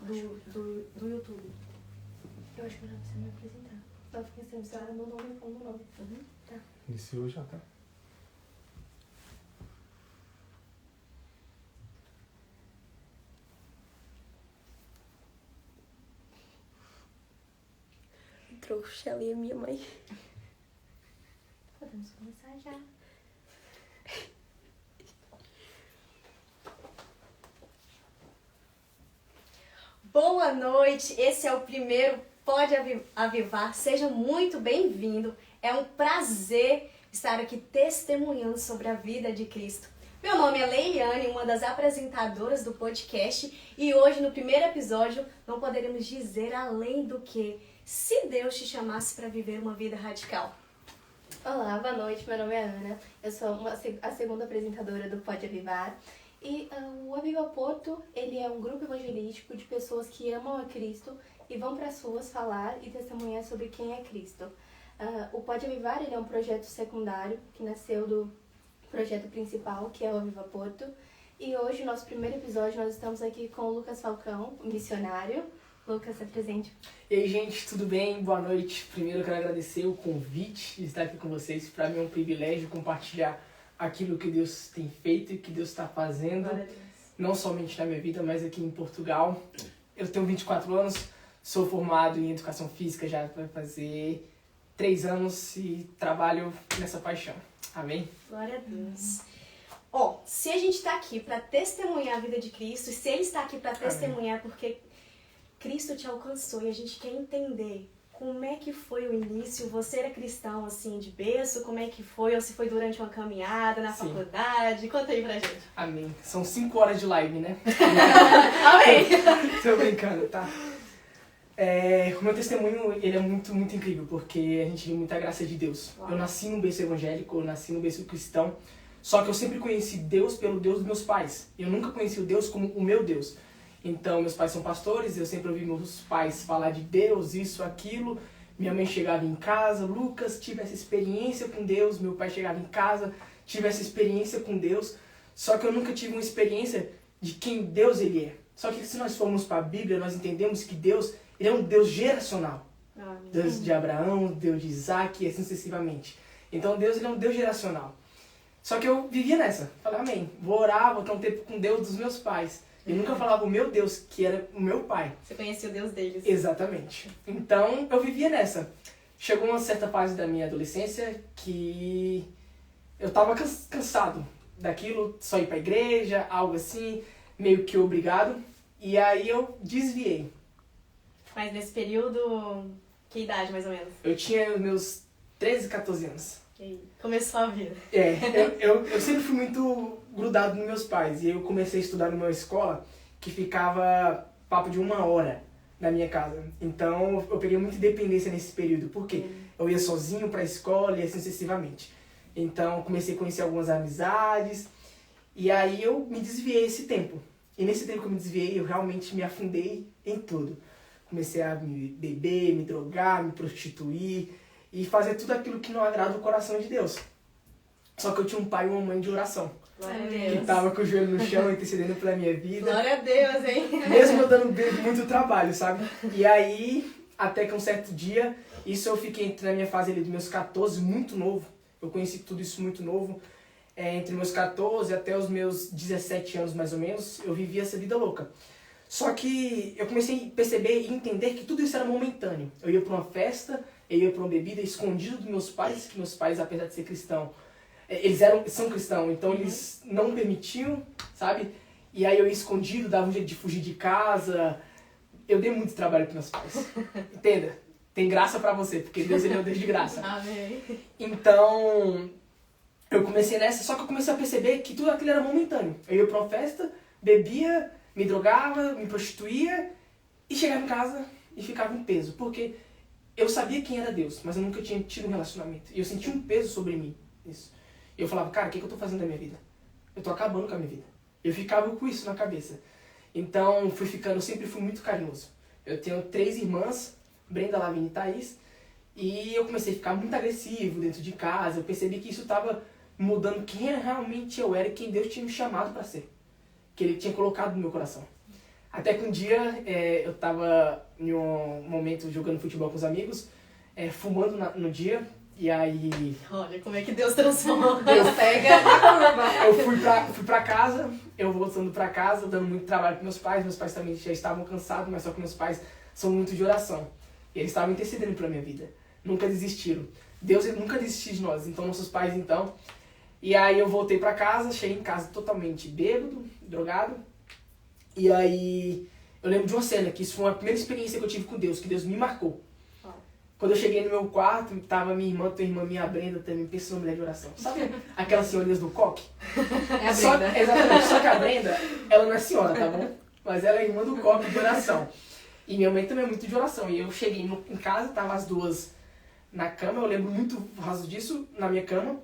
do YouTube. Eu acho que não precisa me apresentar. Ela fica assim, você não nome. Tá. Iniciou já, tá? Trouxa ali a minha mãe. Podemos começar já. Boa noite, esse é o primeiro Pode Avivar, seja muito bem-vindo. É um prazer estar aqui testemunhando sobre a vida de Cristo. Meu nome é Leiliane, uma das apresentadoras do podcast, e hoje no primeiro episódio não poderemos dizer além do que se Deus te chamasse para viver uma vida radical. Olá, boa noite, meu nome é Ana, eu sou a segunda apresentadora do Pode Avivar. E o Aviva Porto, ele é um grupo evangelístico de pessoas que amam a Cristo e vão para as ruas falar e testemunhar sobre quem é Cristo. O Pode Avivar, ele é um projeto secundário que nasceu do projeto principal, que é o Aviva Porto. E hoje, nosso primeiro episódio, nós estamos aqui com o Lucas Falcão, um missionário. Lucas, se apresente. E aí, gente, tudo bem? Boa noite. Primeiro, eu quero agradecer o convite de estar aqui com vocês. Para mim é um privilégio compartilhar aquilo que Deus tem feito e que Deus está fazendo, não somente na minha vida, mas aqui em Portugal. Eu tenho 24 anos, sou formado em Educação Física, já vai fazer 3 anos e trabalho nessa paixão. Amém? Glória a Deus. Se a gente está aqui para testemunhar a vida de Cristo, e se Ele está aqui para testemunhar porque Cristo te alcançou e a gente quer entender como é que foi o início? Você era cristão, assim, de berço? Como é que foi? Ou se foi durante uma caminhada na faculdade? Conta aí pra gente. Amém. São 5 horas de live, né? Amém. Tô brincando, tá? O meu testemunho, ele é muito, muito incrível, porque a gente tem muita graça de Deus. Uau. Eu nasci num berço evangélico, eu nasci num berço cristão, só que eu sempre conheci Deus pelo Deus dos meus pais. Eu nunca conheci o Deus como o meu Deus. Então, meus pais são pastores, eu sempre ouvi meus pais falar de Deus, isso, aquilo. Minha mãe chegava em casa, Lucas, tive essa experiência com Deus. Meu pai chegava em casa, tive essa experiência com Deus. Só que eu nunca tive uma experiência de quem Deus ele é. Só que se nós formos para a Bíblia, nós entendemos que Deus ele é um Deus geracional. Deus de Abraão, Deus de Isaac e assim sucessivamente. Então, Deus ele é um Deus geracional. Só que eu vivia nessa. Falei, amém, vou orar, vou ter um tempo com Deus dos meus pais. Eu nunca falava o meu Deus, que era o meu pai. Você conhecia o Deus deles. Exatamente. Então, eu vivia nessa. Chegou uma certa fase da minha adolescência que eu tava cansado daquilo, só ir pra igreja, algo assim, meio que obrigado. E aí eu desviei. Mas nesse período, que idade mais ou menos? Eu tinha meus 13, 14 anos. Começou a vida. Eu sempre fui muito grudado nos meus pais. E eu comecei a estudar numa escola que ficava papo de 1 hora da minha casa. Então eu peguei muita independência nesse período. Por quê? Eu ia sozinho pra escola e assim sucessivamente. Então eu comecei a conhecer algumas amizades. E aí eu me desviei esse tempo. E nesse tempo que eu me desviei, eu realmente me afundei em tudo. Comecei a me beber, me drogar, me prostituir e fazer tudo aquilo que não agrada o coração de Deus. Só que eu tinha um pai e uma mãe de oração. Glória a Deus. Que tava com o joelho no chão, intercedendo pela minha vida. Glória a Deus, hein? Mesmo eu dando muito trabalho, sabe? E aí, até que um certo dia, isso eu fiquei na minha fase ali dos meus 14, muito novo. Eu conheci tudo isso muito novo. Entre meus 14 até os meus 17 anos, mais ou menos, eu vivia essa vida louca. Só que eu comecei a perceber e entender que tudo isso era momentâneo. Eu ia pra uma festa, eu ia pra uma bebida escondido dos meus pais, que meus pais, apesar de ser cristão, são cristãos, então eles não permitiam, sabe? E aí eu ia escondido, dava um jeito de fugir de casa. Eu dei muito trabalho pros meus pais. Entenda? Tem graça pra você, porque Deus ele é um Deus de graça. Amém. Então, eu comecei nessa, só que eu comecei a perceber que tudo aquilo era momentâneo. Eu ia pra uma festa, bebia, me drogava, me prostituía e chegava em casa e ficava em peso. Porque eu sabia quem era Deus, mas eu nunca tinha tido um relacionamento. E eu sentia um peso sobre mim. Isso. E eu falava, cara, o que eu tô fazendo da minha vida? Eu tô acabando com a minha vida. Eu ficava com isso na cabeça. Então, eu sempre fui muito carinhoso. Eu tenho 3 irmãs, Brenda, Lavínia e Thaís, e eu comecei a ficar muito agressivo dentro de casa. Eu percebi que isso estava mudando quem realmente eu era e quem Deus tinha me chamado para ser. Que Ele tinha colocado no meu coração. Até que um dia eu tava em um momento jogando futebol com os amigos, fumando no dia, e aí Olha como é que Deus transforma. Deus pega na curva. eu fui pra casa, eu voltando pra casa, dando muito trabalho pros meus pais também já estavam cansados, mas só que meus pais são muito de oração. E eles estavam intercedendo pela minha vida, nunca desistiram. Deus ele nunca desistiu de nós, então nossos pais então. E aí eu voltei pra casa, cheguei em casa totalmente bêbado, drogado. E aí eu lembro de uma cena, que isso foi uma primeira experiência que eu tive com Deus, que Deus me marcou. Quando eu cheguei no meu quarto, tava minha irmã, minha Brenda também, pensa numa mulher de oração. Sabe aquelas senhorinhas do coque? É a Brenda. Exatamente, só que a Brenda, ela não é senhora, tá bom? Mas ela é irmã do coque de oração. E minha mãe também é muito de oração. E eu cheguei em casa, tava as duas na cama, eu lembro muito raso disso, na minha cama,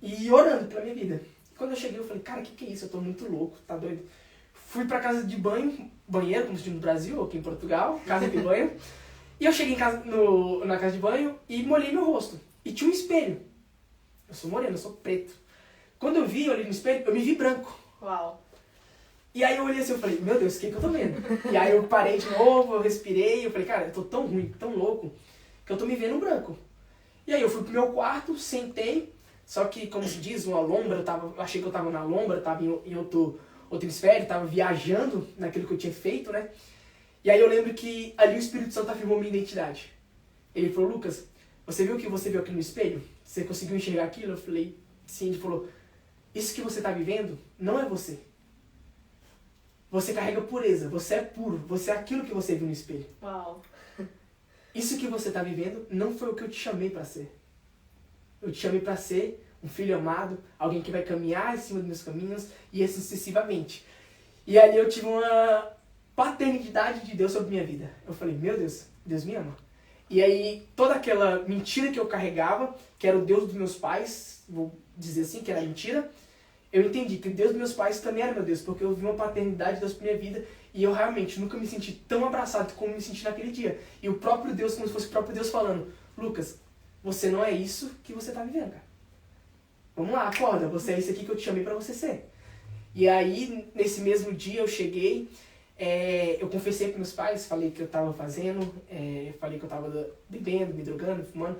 e orando pela minha vida. Quando eu cheguei, eu falei, cara, que é isso? Eu tô muito louco, tá doido? Fui pra casa de banheiro, como se diz no Brasil, aqui em Portugal, casa de banho. E eu cheguei em casa, na casa de banho e molhei meu rosto. E tinha um espelho. Eu sou moreno, eu sou preto. Quando eu olhei no espelho, eu me vi branco. Uau. E aí eu olhei assim, eu falei, meu Deus, o que eu tô vendo? E aí eu parei de novo, eu respirei, eu falei, cara, eu tô tão ruim, tão louco, que eu tô me vendo branco. E aí eu fui pro meu quarto, sentei, só que, como se diz, uma lombra, eu achei que eu tava na lombra, eu tava em outro hemisfério, tava viajando naquilo que eu tinha feito, né? E aí eu lembro que ali o Espírito Santo afirmou minha identidade. Ele falou, Lucas, você viu o que você viu aqui no espelho? Você conseguiu enxergar aquilo? Eu falei, sim. Ele falou, isso que você está vivendo não é você. Você carrega pureza, você é puro, você é aquilo que você viu no espelho. Uau. Isso que você está vivendo não foi o que eu te chamei para ser. Eu te chamei para ser um filho amado, alguém que vai caminhar em cima dos meus caminhos e assim sucessivamente. E ali eu tive uma paternidade de Deus sobre minha vida. Eu falei, meu Deus, Deus me ama. E aí, toda aquela mentira que eu carregava, que era o Deus dos meus pais, vou dizer assim, que era mentira, eu entendi que o Deus dos meus pais também era meu Deus, porque eu vi uma paternidade de Deus pra minha vida, e eu realmente nunca me senti tão abraçado como me senti naquele dia. E o próprio Deus, como se fosse o próprio Deus falando, Lucas, você não é isso que você tá vivendo, cara. Vamos lá, acorda, você é isso aqui que eu te chamei pra você ser. E aí, nesse mesmo dia, eu cheguei, eu confessei para meus pais, falei que eu estava fazendo, falei que eu estava bebendo, me drogando, fumando.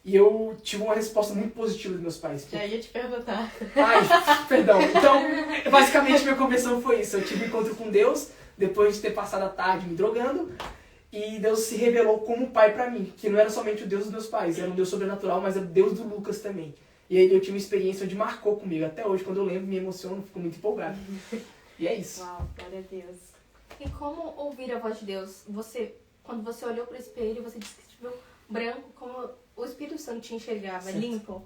E eu tive uma resposta muito positiva dos meus pais. Já ia te perguntar. Ai, perdão. Então, basicamente, minha conversão foi isso. Eu tive um encontro com Deus, depois de ter passado a tarde me drogando. E Deus se revelou como pai para mim, que não era somente o Deus dos meus pais, era um Deus sobrenatural, mas era o Deus do Lucas também. E aí eu tive uma experiência onde marcou comigo. Até hoje, quando eu lembro, me emociono, fico muito empolgado. E é isso. Uau, glória a Deus. E como ouvir a voz de Deus? Quando você olhou para o espelho, você disse que te viu branco, como o Espírito Santo te enxergava, certo. limpo.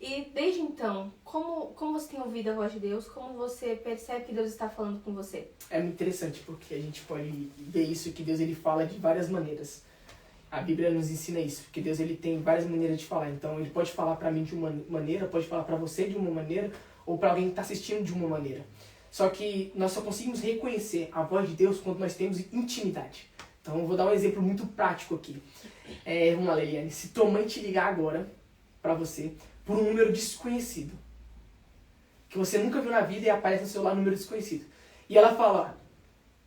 E desde então, como você tem ouvido a voz de Deus? Como você percebe que Deus está falando com você? É muito interessante porque a gente pode ver isso, que Deus ele fala de várias maneiras. A Bíblia nos ensina isso, porque Deus ele tem várias maneiras de falar. Então ele pode falar para mim de uma maneira, pode falar para você de uma maneira, ou para alguém que está assistindo de uma maneira. Só que nós só conseguimos reconhecer a voz de Deus quando nós temos intimidade. Então eu vou dar um exemplo muito prático aqui. Vamos lá, Leliane, se tua mãe te ligar agora para você por um número desconhecido, que você nunca viu na vida e aparece no celular um número desconhecido, e ela fala,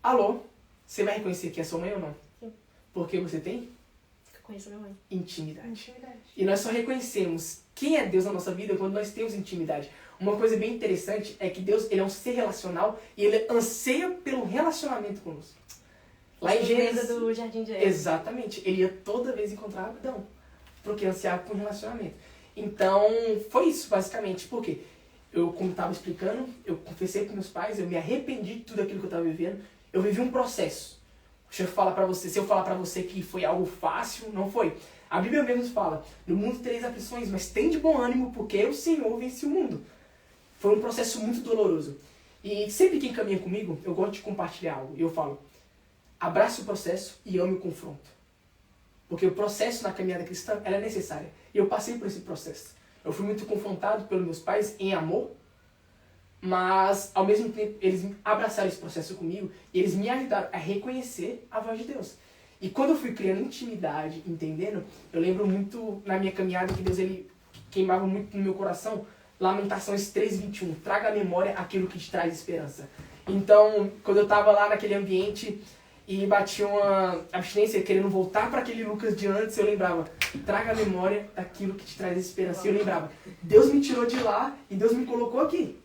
alô, você vai reconhecer que é sua mãe ou não? Sim. Porque você tem Conheço a minha mãe. intimidade. E nós só reconhecemos quem é Deus na nossa vida quando nós temos intimidade. Uma coisa bem interessante é que Deus ele é um ser relacional e ele anseia pelo relacionamento conosco. Lá em Gênesis do Jardim de Éden. Exatamente. Ele ia toda vez encontrar Adão, porque ansiava por um relacionamento. Então, foi isso, basicamente. Por quê? Eu, como estava explicando, eu confessei para meus pais, eu me arrependi de tudo aquilo que eu estava vivendo. Eu vivi um processo. Se eu falar para você que foi algo fácil, não foi. A Bíblia mesmo fala, no mundo tereis aflições, mas tem de bom ânimo, porque o Senhor vence o mundo. Foi um processo muito doloroso. E sempre quem caminha comigo, eu gosto de compartilhar algo. E eu falo, abrace o processo e ame o confronto. Porque o processo na caminhada cristã, ela é necessária. E eu passei por esse processo. Eu fui muito confrontado pelos meus pais em amor, mas ao mesmo tempo eles abraçaram esse processo comigo e eles me ajudaram a reconhecer a voz de Deus. E quando eu fui criando intimidade, entendendo, eu lembro muito na minha caminhada que Deus ele queimava muito no meu coração, Lamentações 3:21, traga à memória aquilo que te traz esperança. Então, quando eu tava lá naquele ambiente e batia uma abstinência querendo voltar para aquele Lucas de antes, eu lembrava, traga a memória daquilo que te traz esperança. E eu lembrava, Deus me tirou de lá e Deus me colocou aqui.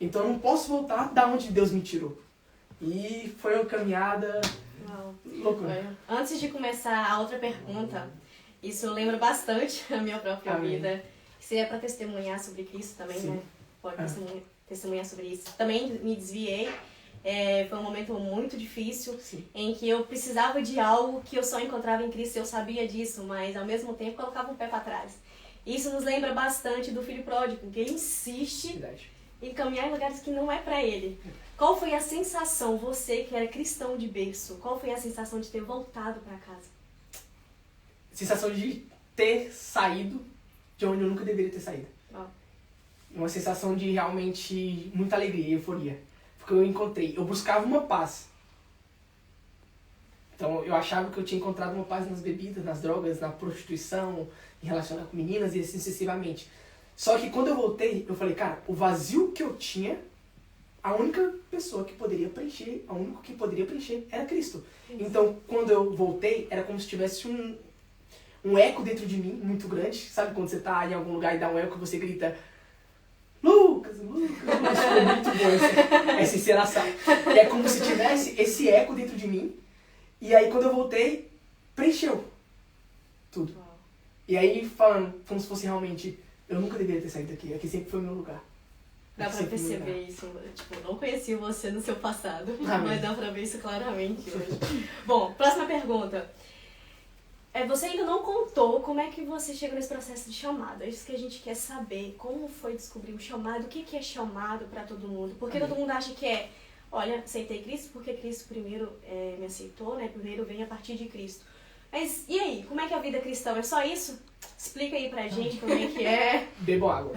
Então eu não posso voltar da onde Deus me tirou. E foi uma caminhada loucura. Antes de começar a outra pergunta, isso lembra bastante a minha própria vida. Se é para testemunhar sobre Cristo também, sim, né? Pode testemunhar sobre isso. Também me desviei. Foi um momento muito difícil, sim, em que eu precisava de algo que eu só encontrava em Cristo. Eu sabia disso, mas ao mesmo tempo colocava um pé para trás. Isso nos lembra bastante do filho pródigo, que ele insiste em caminhar em lugares que não é para ele. Qual foi a sensação, você que era cristão de berço, qual foi a sensação de ter voltado para casa? Sensação de ter saído de onde eu nunca deveria ter saído. Uma sensação de realmente muita alegria, euforia. Porque eu buscava uma paz. Então eu achava que eu tinha encontrado uma paz nas bebidas, nas drogas, na prostituição, em relacionar com meninas e assim sucessivamente. Só que quando eu voltei, eu falei, cara, o vazio que eu tinha, a única pessoa que poderia preencher, a única que poderia preencher era Cristo. Então quando eu voltei, era como se tivesse um eco dentro de mim, muito grande. Sabe quando você tá em algum lugar e dá um eco e você grita, Lucas, foi muito bom essa encenação. E é como se tivesse esse eco dentro de mim. E aí quando eu voltei, preencheu tudo. E aí falando como se fosse realmente, eu nunca deveria ter saído daqui, aqui sempre foi o meu lugar. Dá pra perceber isso, tipo, não conheci você no seu passado, mas dá pra ver isso claramente hoje. Bom, próxima pergunta. Você ainda não contou como é que você chega nesse processo de chamado. É isso que a gente quer saber. Como foi descobrir o chamado? O que é chamado pra todo mundo? Porque todo mundo acha que olha, aceitei Cristo porque Cristo primeiro me aceitou, né? Primeiro vem a partir de Cristo. Mas e aí? Como é que é a vida cristã? É só isso? Explica aí pra gente como é que é. Bebo água.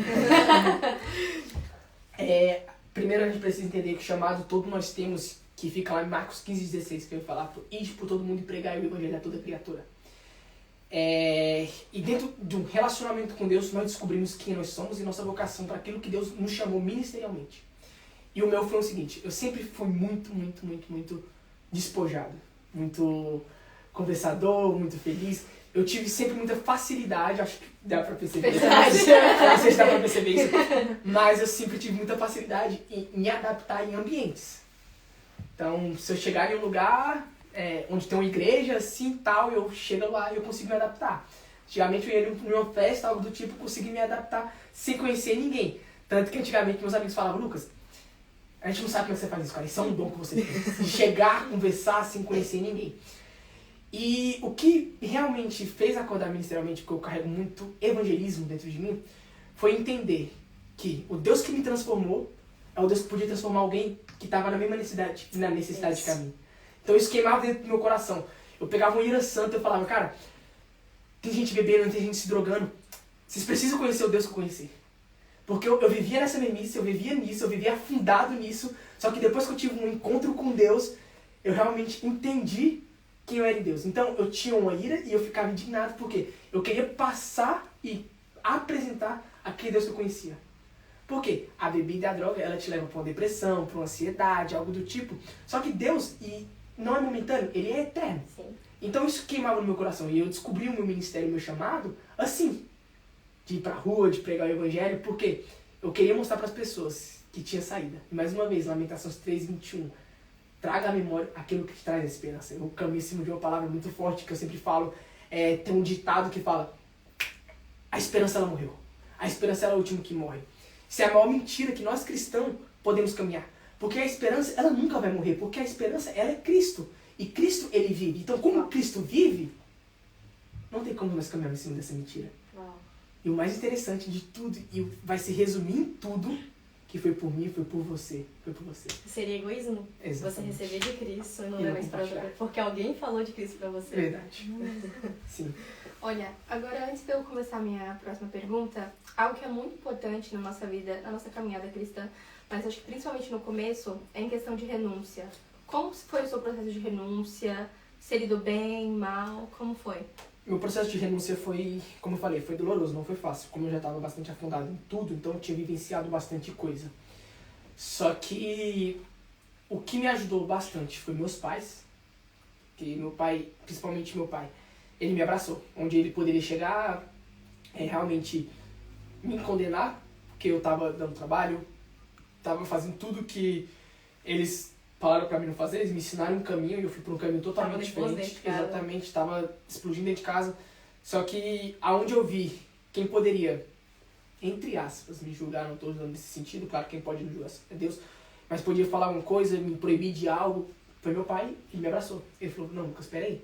Primeiro a gente precisa entender que o chamado todo nós temos, que fica lá em Marcos 15:16, que eu ia falar, ide por todo mundo e pregar o evangelho a toda criatura. E dentro de um relacionamento com Deus, nós descobrimos quem nós somos e nossa vocação para aquilo que Deus nos chamou ministerialmente. E o meu foi o seguinte, eu sempre fui muito despojado, muito conversador, muito feliz. Eu tive sempre muita facilidade, acho que dá pra perceber isso. Não sei se dá pra perceber isso. Mas eu sempre tive muita facilidade em me adaptar em ambientes. Então, se eu chegar em um lugar onde tem uma igreja, assim, tal, eu chego lá e eu consigo me adaptar. Antigamente eu ia em uma festa, algo do tipo, consegui me adaptar sem conhecer ninguém. Tanto que antigamente meus amigos falavam, Lucas, a gente não sabe como é que você faz isso, cara. Isso é um dom que você tem. De chegar, conversar sem conhecer ninguém. E o que realmente fez acordar ministerialmente, porque eu carrego muito evangelismo dentro de mim, foi entender que o Deus que me transformou é o Deus que podia transformar alguém que estava na mesma necessidade de caminho. Então isso queimava dentro do meu coração. Eu pegava uma ira santa e eu falava, cara, tem gente bebendo, tem gente se drogando. Vocês precisam conhecer o Deus que eu conheci. Porque eu vivia nessa memícia, eu vivia nisso, eu vivia afundado nisso. Só que depois que eu tive um encontro com Deus, eu realmente entendi quem eu era em Deus. Então eu tinha uma ira e eu ficava indignado porque eu queria passar e apresentar aquele Deus que eu conhecia. Por quê? A bebida e a droga, ela te leva para uma depressão, para uma ansiedade, algo do tipo. Só que Deus não é momentâneo, Ele é eterno. Sim. Então isso queimava no meu coração. E eu descobri o meu ministério, o meu chamado, assim. De ir pra rua, de pregar o evangelho, porque eu queria mostrar para as pessoas que tinha saída. E mais uma vez, Lamentações 3:21. Traga à memória aquilo que te traz a esperança. Eu caminho em cima de uma palavra muito forte que eu sempre falo. Tem um ditado que fala, a esperança ela morreu. A esperança ela é o último que morre. Isso é a maior mentira que nós cristãos podemos caminhar. Porque a esperança, ela nunca vai morrer. Porque a esperança, ela é Cristo. E Cristo, Ele vive. Então, como Cristo vive, não tem como nós caminharmos em cima dessa mentira. Uau. E o mais interessante de tudo, e vai se resumir em tudo, que foi por mim, foi por você. Foi por você. Seria egoísmo? Exatamente. Você receber de Cristo e não levar isso pra outra pessoa. Porque alguém falou de Cristo pra você. Verdade. Sim. Olha, agora antes de eu começar a minha próxima pergunta, algo que é muito importante na nossa vida, na nossa caminhada cristã, mas acho que principalmente no começo, é em questão de renúncia. Como foi o seu processo de renúncia? Você lidou bem, mal? Como foi? Meu processo de renúncia foi, como eu falei, foi doloroso, não foi fácil. Como eu já estava bastante afundado em tudo, então eu tinha vivenciado bastante coisa. Só que o que me ajudou bastante foi meus pais, que meu pai, principalmente meu pai, ele me abraçou, onde ele poderia chegar realmente me condenar, porque eu tava dando trabalho, tava fazendo tudo que eles falaram pra mim não fazer, eles me ensinaram um caminho e eu fui por um caminho totalmente diferente. Exatamente, tava explodindo dentro de casa. Só que aonde eu vi quem poderia, entre aspas, me julgar, não tô usando nesse sentido, claro, quem pode me julgar é Deus, mas podia falar alguma coisa, me proibir de algo, foi meu pai, ele me abraçou. Ele falou, não, Lucas, peraí.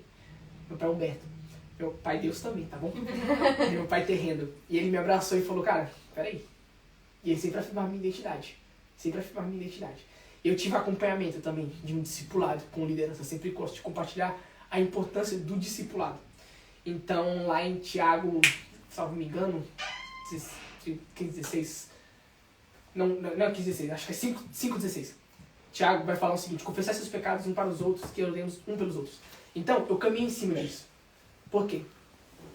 Meu pai Humberto. Meu pai Deus também, tá bom? E meu pai terreno. E ele me abraçou e falou, cara, peraí. E ele sempre afirmava minha identidade. Sempre afirmava minha identidade. Eu tive acompanhamento também de um discipulado com liderança. Eu sempre gosto de compartilhar a importância do discipulado. Então, lá em Tiago, salvo me engano, 15:16, não é 15:16, acho que é 5:16. Tiago vai falar o seguinte, confessar seus pecados uns para os outros, que oremos um pelos outros. Então, eu caminhei em cima disso. Por quê?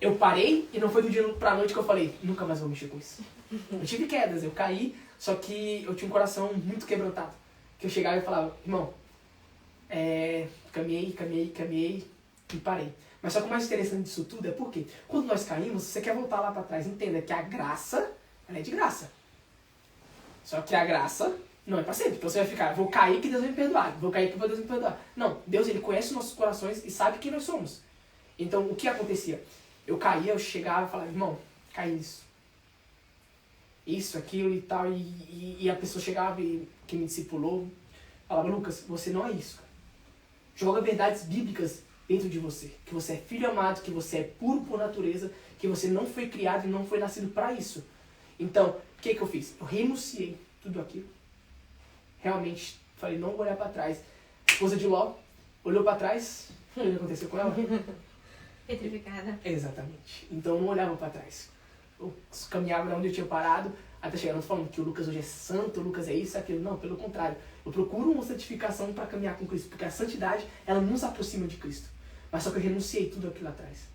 Eu parei e não foi do dia pra noite que eu falei, nunca mais vou mexer com isso. Eu tive quedas, eu caí, só que eu tinha um coração muito quebrantado. Que eu chegava e falava, irmão, caminhei e parei. Mas só que o mais interessante disso tudo é porque quando nós caímos, você quer voltar lá pra trás. Entenda que a graça, ela é de graça. Só que a graça não é pra sempre. Então você vai ficar, vou cair que Deus vai me perdoar. Vou cair que Deus vai me perdoar. Não, Deus ele conhece os nossos corações e sabe quem nós somos. Então o que acontecia? Eu caía, eu chegava e falava, irmão, caí nisso. Isso, aquilo e tal. E a pessoa chegava e que me discipulou, falava, Lucas, você não é isso. Joga verdades bíblicas dentro de você. Que você é filho amado, que você é puro por natureza, que você não foi criado e não foi nascido para isso. Então, o que eu fiz? Eu renunciei tudo aquilo. Realmente, falei, não vou olhar para trás. A esposa de Ló olhou para trás, o que aconteceu com ela? Petrificada. Exatamente. Então eu não olhava para trás. Eu caminhava onde eu tinha parado, até chegar. Não tô falando que o Lucas hoje é santo, o Lucas é isso, aquilo. Não, pelo contrário. Eu procuro uma santificação para caminhar com Cristo, porque a santidade, ela nos aproxima de Cristo. Mas só que eu renunciei tudo aquilo atrás.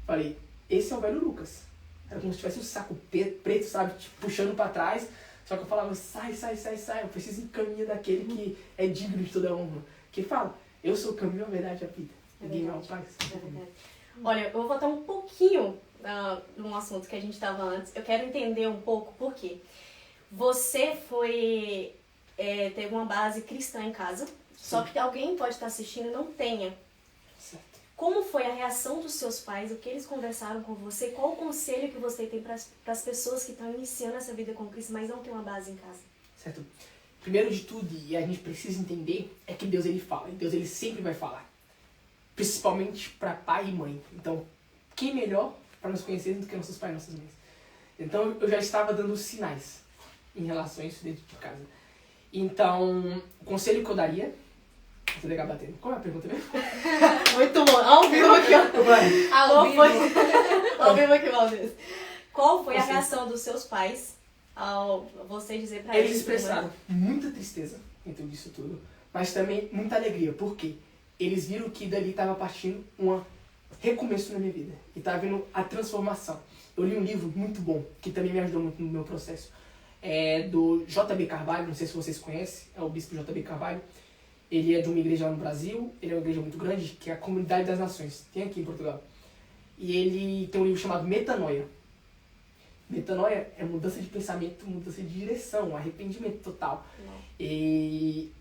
Falei, esse é o velho Lucas. Era como se tivesse um saco preto, sabe, tipo, puxando para trás. Só que eu falava, sai. Eu preciso ir caminho daquele que é digno de toda a honra. Que fala, eu sou o caminho, a verdade e a vida. Ninguém me faz. Olha, eu vou voltar um pouquinho num assunto que a gente estava antes. Eu quero entender um pouco por quê. Você teve uma base cristã em casa, sim. Só que alguém pode estar assistindo e não tenha. Certo. Como foi a reação dos seus pais? O que eles conversaram com você? Qual o conselho que você tem para as pessoas que estão iniciando essa vida com Cristo, mas não tem uma base em casa? Certo. Primeiro de tudo, e a gente precisa entender, é que Deus ele fala. Deus ele sempre vai falar. Principalmente para pai e mãe. Então, quem melhor para nos conhecer do que nossos pais e nossas mães? Então, eu já estava dando sinais em relação a isso dentro de casa. Então, o conselho que eu daria... Vou ligar batendo. Qual é a pergunta mesmo? Muito bom. Ao vivo aqui, ó. Ao vivo aqui, Valdez. Qual foi a reação dos seus pais ao você dizer para eles? Eles expressaram muita tristeza dentro disso tudo, mas também muita alegria. Por quê? Eles viram que dali estava partindo um recomeço na minha vida. E estava vindo a transformação. Eu li um livro muito bom, que também me ajudou muito no meu processo. É do J.B. Carvalho, não sei se vocês conhecem, é o bispo J.B. Carvalho. Ele é de uma igreja lá no Brasil, ele é uma igreja muito grande, que é a Comunidade das Nações, tem aqui em Portugal. E ele tem um livro chamado Metanoia. Metanoia é mudança de pensamento, mudança de direção, arrependimento total. E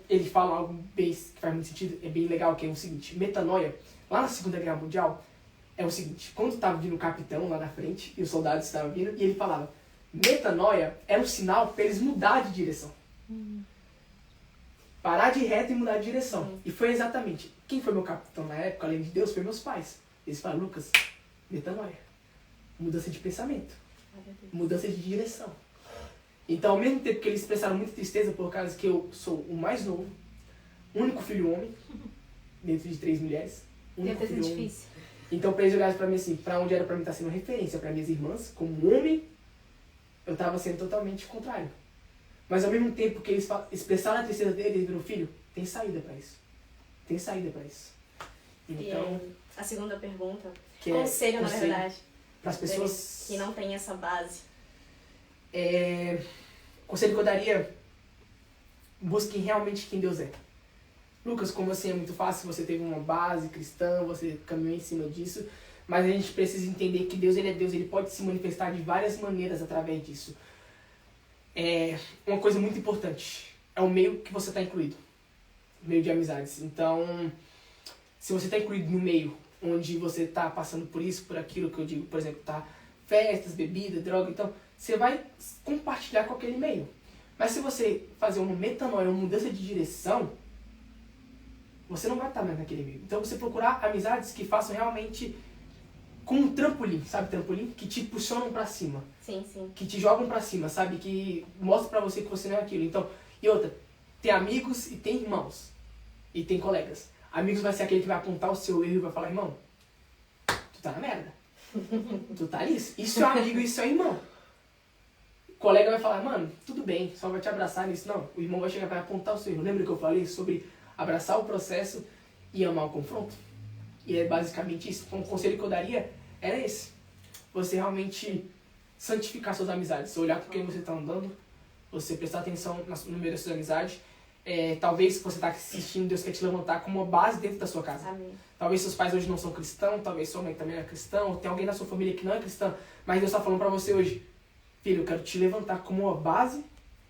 ele fala algo bem, que faz muito sentido, é bem legal, que é o seguinte, metanoia, lá na Segunda Guerra Mundial, é o seguinte, quando estava vindo o capitão lá na frente, e os soldados estavam vindo, e ele falava, metanoia era um sinal para eles mudar de direção. Parar de reto e mudar de direção. E foi exatamente, quem foi meu capitão na época, além de Deus, foi meus pais. Eles falaram, Lucas, metanoia, mudança de pensamento, mudança de direção. Então, ao mesmo tempo que eles expressaram muita tristeza por causa que eu sou o mais novo, único filho homem, dentro de 3 mulheres, único filho homem. Difícil. Então, para eles olharem para mim assim, para onde era para mim estar sendo referência para minhas irmãs, como homem, eu estava sendo totalmente contrário. Mas ao mesmo tempo que eles expressaram a tristeza deles, eles viram, filho, tem saída para isso. Tem saída para isso. Então, e a segunda pergunta, conselho, na verdade, para as pessoas que não têm essa base. Conselho que eu daria busquem realmente quem Deus é. Lucas, como assim é muito fácil, você teve uma base cristã, você caminhou em cima disso, mas a gente precisa entender que Deus, ele é Deus, ele pode se manifestar de várias maneiras através disso. É uma coisa muito importante, é o meio que você está incluído, o meio de amizades. Então, se você está incluído no meio onde você está passando por isso, por aquilo que eu digo, por exemplo, tá festas, bebida, droga, então você vai compartilhar com aquele meio. Mas se você fazer uma metanoia, uma mudança de direção, você não vai estar mais naquele meio. Então você procurar amizades que façam realmente como um trampolim, sabe trampolim? Que te puxam pra cima. Sim, sim. Que te jogam pra cima, sabe? Que mostram pra você que você não é aquilo. Então, e outra, tem amigos e tem irmãos. E tem colegas. Amigos vai ser aquele que vai apontar o seu erro e vai falar, irmão, tu tá na merda. Tu tá nisso. Isso é amigo, isso é irmão. O colega vai falar, mano, tudo bem, só vai te abraçar nisso. Não, o irmão vai chegar e vai apontar o seu erro. Lembra que eu falei sobre abraçar o processo e amar o confronto? E é basicamente isso. Então, o conselho que eu daria era esse. Você realmente santificar suas amizades. Você olhar com quem você está andando. Você prestar atenção no meio das suas amizades. Talvez, se você está assistindo, Deus quer te levantar como uma base dentro da sua casa. Amém. Talvez seus pais hoje não são cristãos. Talvez sua mãe também não é cristã. Ou tem alguém na sua família que não é cristã. Mas Deus está falando para você hoje. Filho, eu quero te levantar como uma base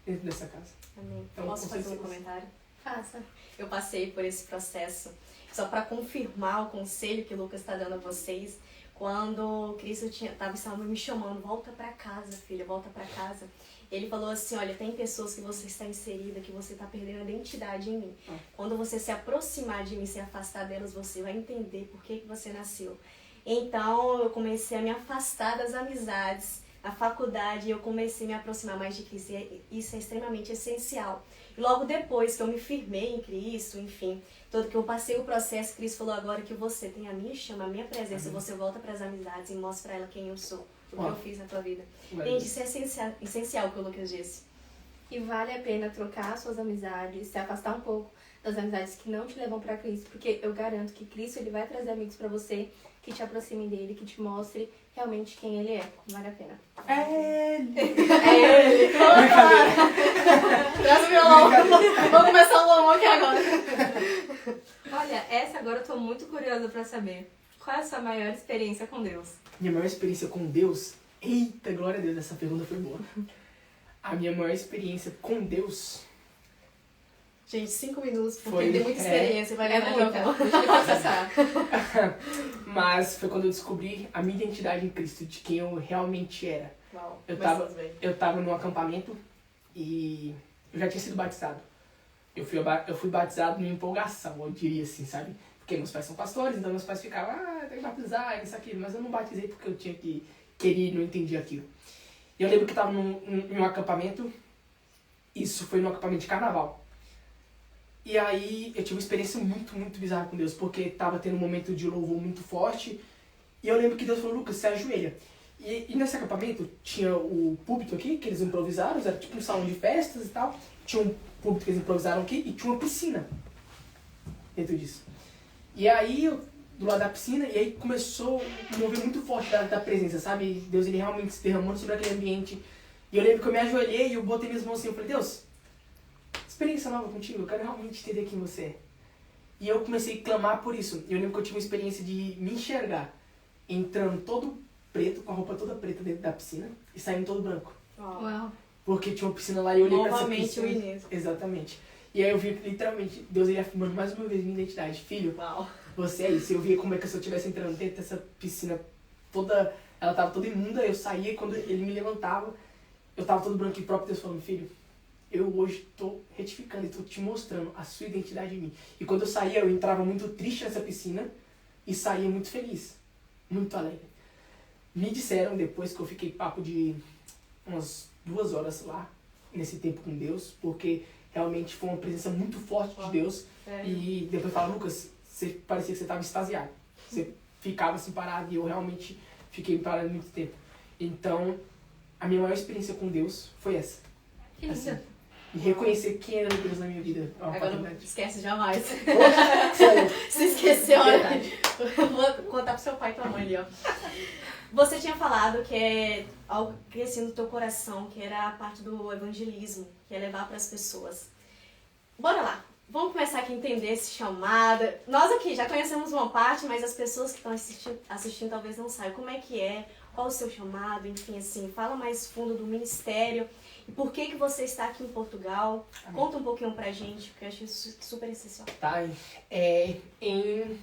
dentro dessa casa. Amém. Então, Posso fazer um certeza. comentário? Faça. Eu passei por esse processo. Só para confirmar o conselho que o Lucas está dando a vocês, quando Cristo estava me chamando, volta para casa, filha, volta para casa. Ele falou assim, olha, tem pessoas que você está inserida, que você está perdendo a identidade em mim. Quando você se aproximar de mim, se afastar delas, você vai entender por que você nasceu. Então, eu comecei a me afastar das amizades. Na faculdade, eu comecei a me aproximar mais de Cristo. E isso é extremamente essencial. E logo depois que eu me firmei em Cristo, enfim, todo que eu passei o processo, Cristo falou agora que você tem a minha chama, a minha presença, você volta para as amizades e mostra para ela quem eu sou, o que eu fiz na tua vida. Gente, isso é essencial o que o Lucas disse. E vale a pena trocar suas amizades, se afastar um pouco das amizades que não te levam para Cristo, porque eu garanto que Cristo ele vai trazer amigos para você que te aproximem dele, que te mostre realmente quem ele é. Vale a pena. É ele! É ele! Traz o violão! Vamos começar o violão aqui agora. Olha, essa agora eu tô muito curiosa pra saber. Qual é a sua maior experiência com Deus? Minha maior experiência com Deus... Eita, glória a Deus, essa pergunta foi boa. A minha maior experiência com Deus... Gente, 5 minutos, porque Foi, tem muita experiência, vai ganhar muita. jogo. Deixa eu processar. Mas foi quando eu descobri a minha identidade em Cristo, de quem eu realmente era. Uau, Eu tava num acampamento e eu já tinha sido batizado. Eu fui batizado numa empolgação, eu diria assim, sabe? Porque meus pais são pastores, então meus pais ficavam, tem que batizar, isso, aquilo. Mas eu não batizei porque eu tinha que querer e não entendia aquilo. E eu lembro que tava num acampamento, isso foi num acampamento de carnaval. E aí eu tive uma experiência muito, muito bizarra com Deus, porque tava tendo um momento de louvor muito forte. E eu lembro que Deus falou, Lucas, você ajoelha. E nesse acampamento tinha o púlpito aqui, que eles improvisaram, era tipo um salão de festas e tal. Tinha um púlpito que eles improvisaram aqui e tinha uma piscina dentro disso. E aí, do lado da piscina, e aí começou um mover muito forte da presença, sabe? Deus, ele realmente se derramando sobre aquele ambiente. E eu lembro que eu me ajoelhei e eu botei minhas mãos assim, eu falei, Deus, experiência nova contigo, eu quero realmente entender quem você é. E eu comecei a clamar por isso. E eu lembro que eu tive uma experiência de me enxergar entrando todo preto, com a roupa toda preta dentro da piscina e saindo todo branco. Uau. Porque tinha uma piscina lá e eu olhei pra essa Novamente piscina. o Inês. Exatamente. E aí eu vi literalmente Deus ele afirmando mais uma vez minha identidade. Filho, Uau. você é isso. Eu via como é que se eu estivesse entrando dentro dessa piscina toda, ela tava toda imunda, eu saía e quando ele me levantava, eu tava todo branco e próprio Deus falando, filho, eu hoje tô retificando e tô te mostrando a sua identidade em mim. E quando eu saía, eu entrava muito triste nessa piscina e saía muito feliz, muito alegre. Me disseram depois que eu fiquei papo de umas 2 horas lá, nesse tempo com Deus, porque realmente foi uma presença muito forte de Deus. E depois falaram, Lucas, você parecia que você estava extasiado. Você ficava assim parado e eu realmente fiquei parado muito tempo. Então, a minha maior experiência com Deus foi essa. Que lindo. Assim, e reconhecer quem era Deus na minha vida. É uma Agora não faculdade. esquece jamais. Sério. Se esqueceu, olha. Verdade. Eu vou contar pro seu pai e tua mãe ali, ó. Você tinha falado que é algo que crescia no teu coração, que era a parte do evangelismo, que é levar para as pessoas. Bora lá. Vamos começar aqui a entender esse chamado. Nós aqui já conhecemos uma parte, mas as pessoas que estão assistindo talvez não saibam como é que é, qual o seu chamado, enfim, assim, fala mais fundo do ministério e por que você está aqui em Portugal. Amém. Conta um pouquinho pra gente, porque eu acho isso super essencial. Tá, em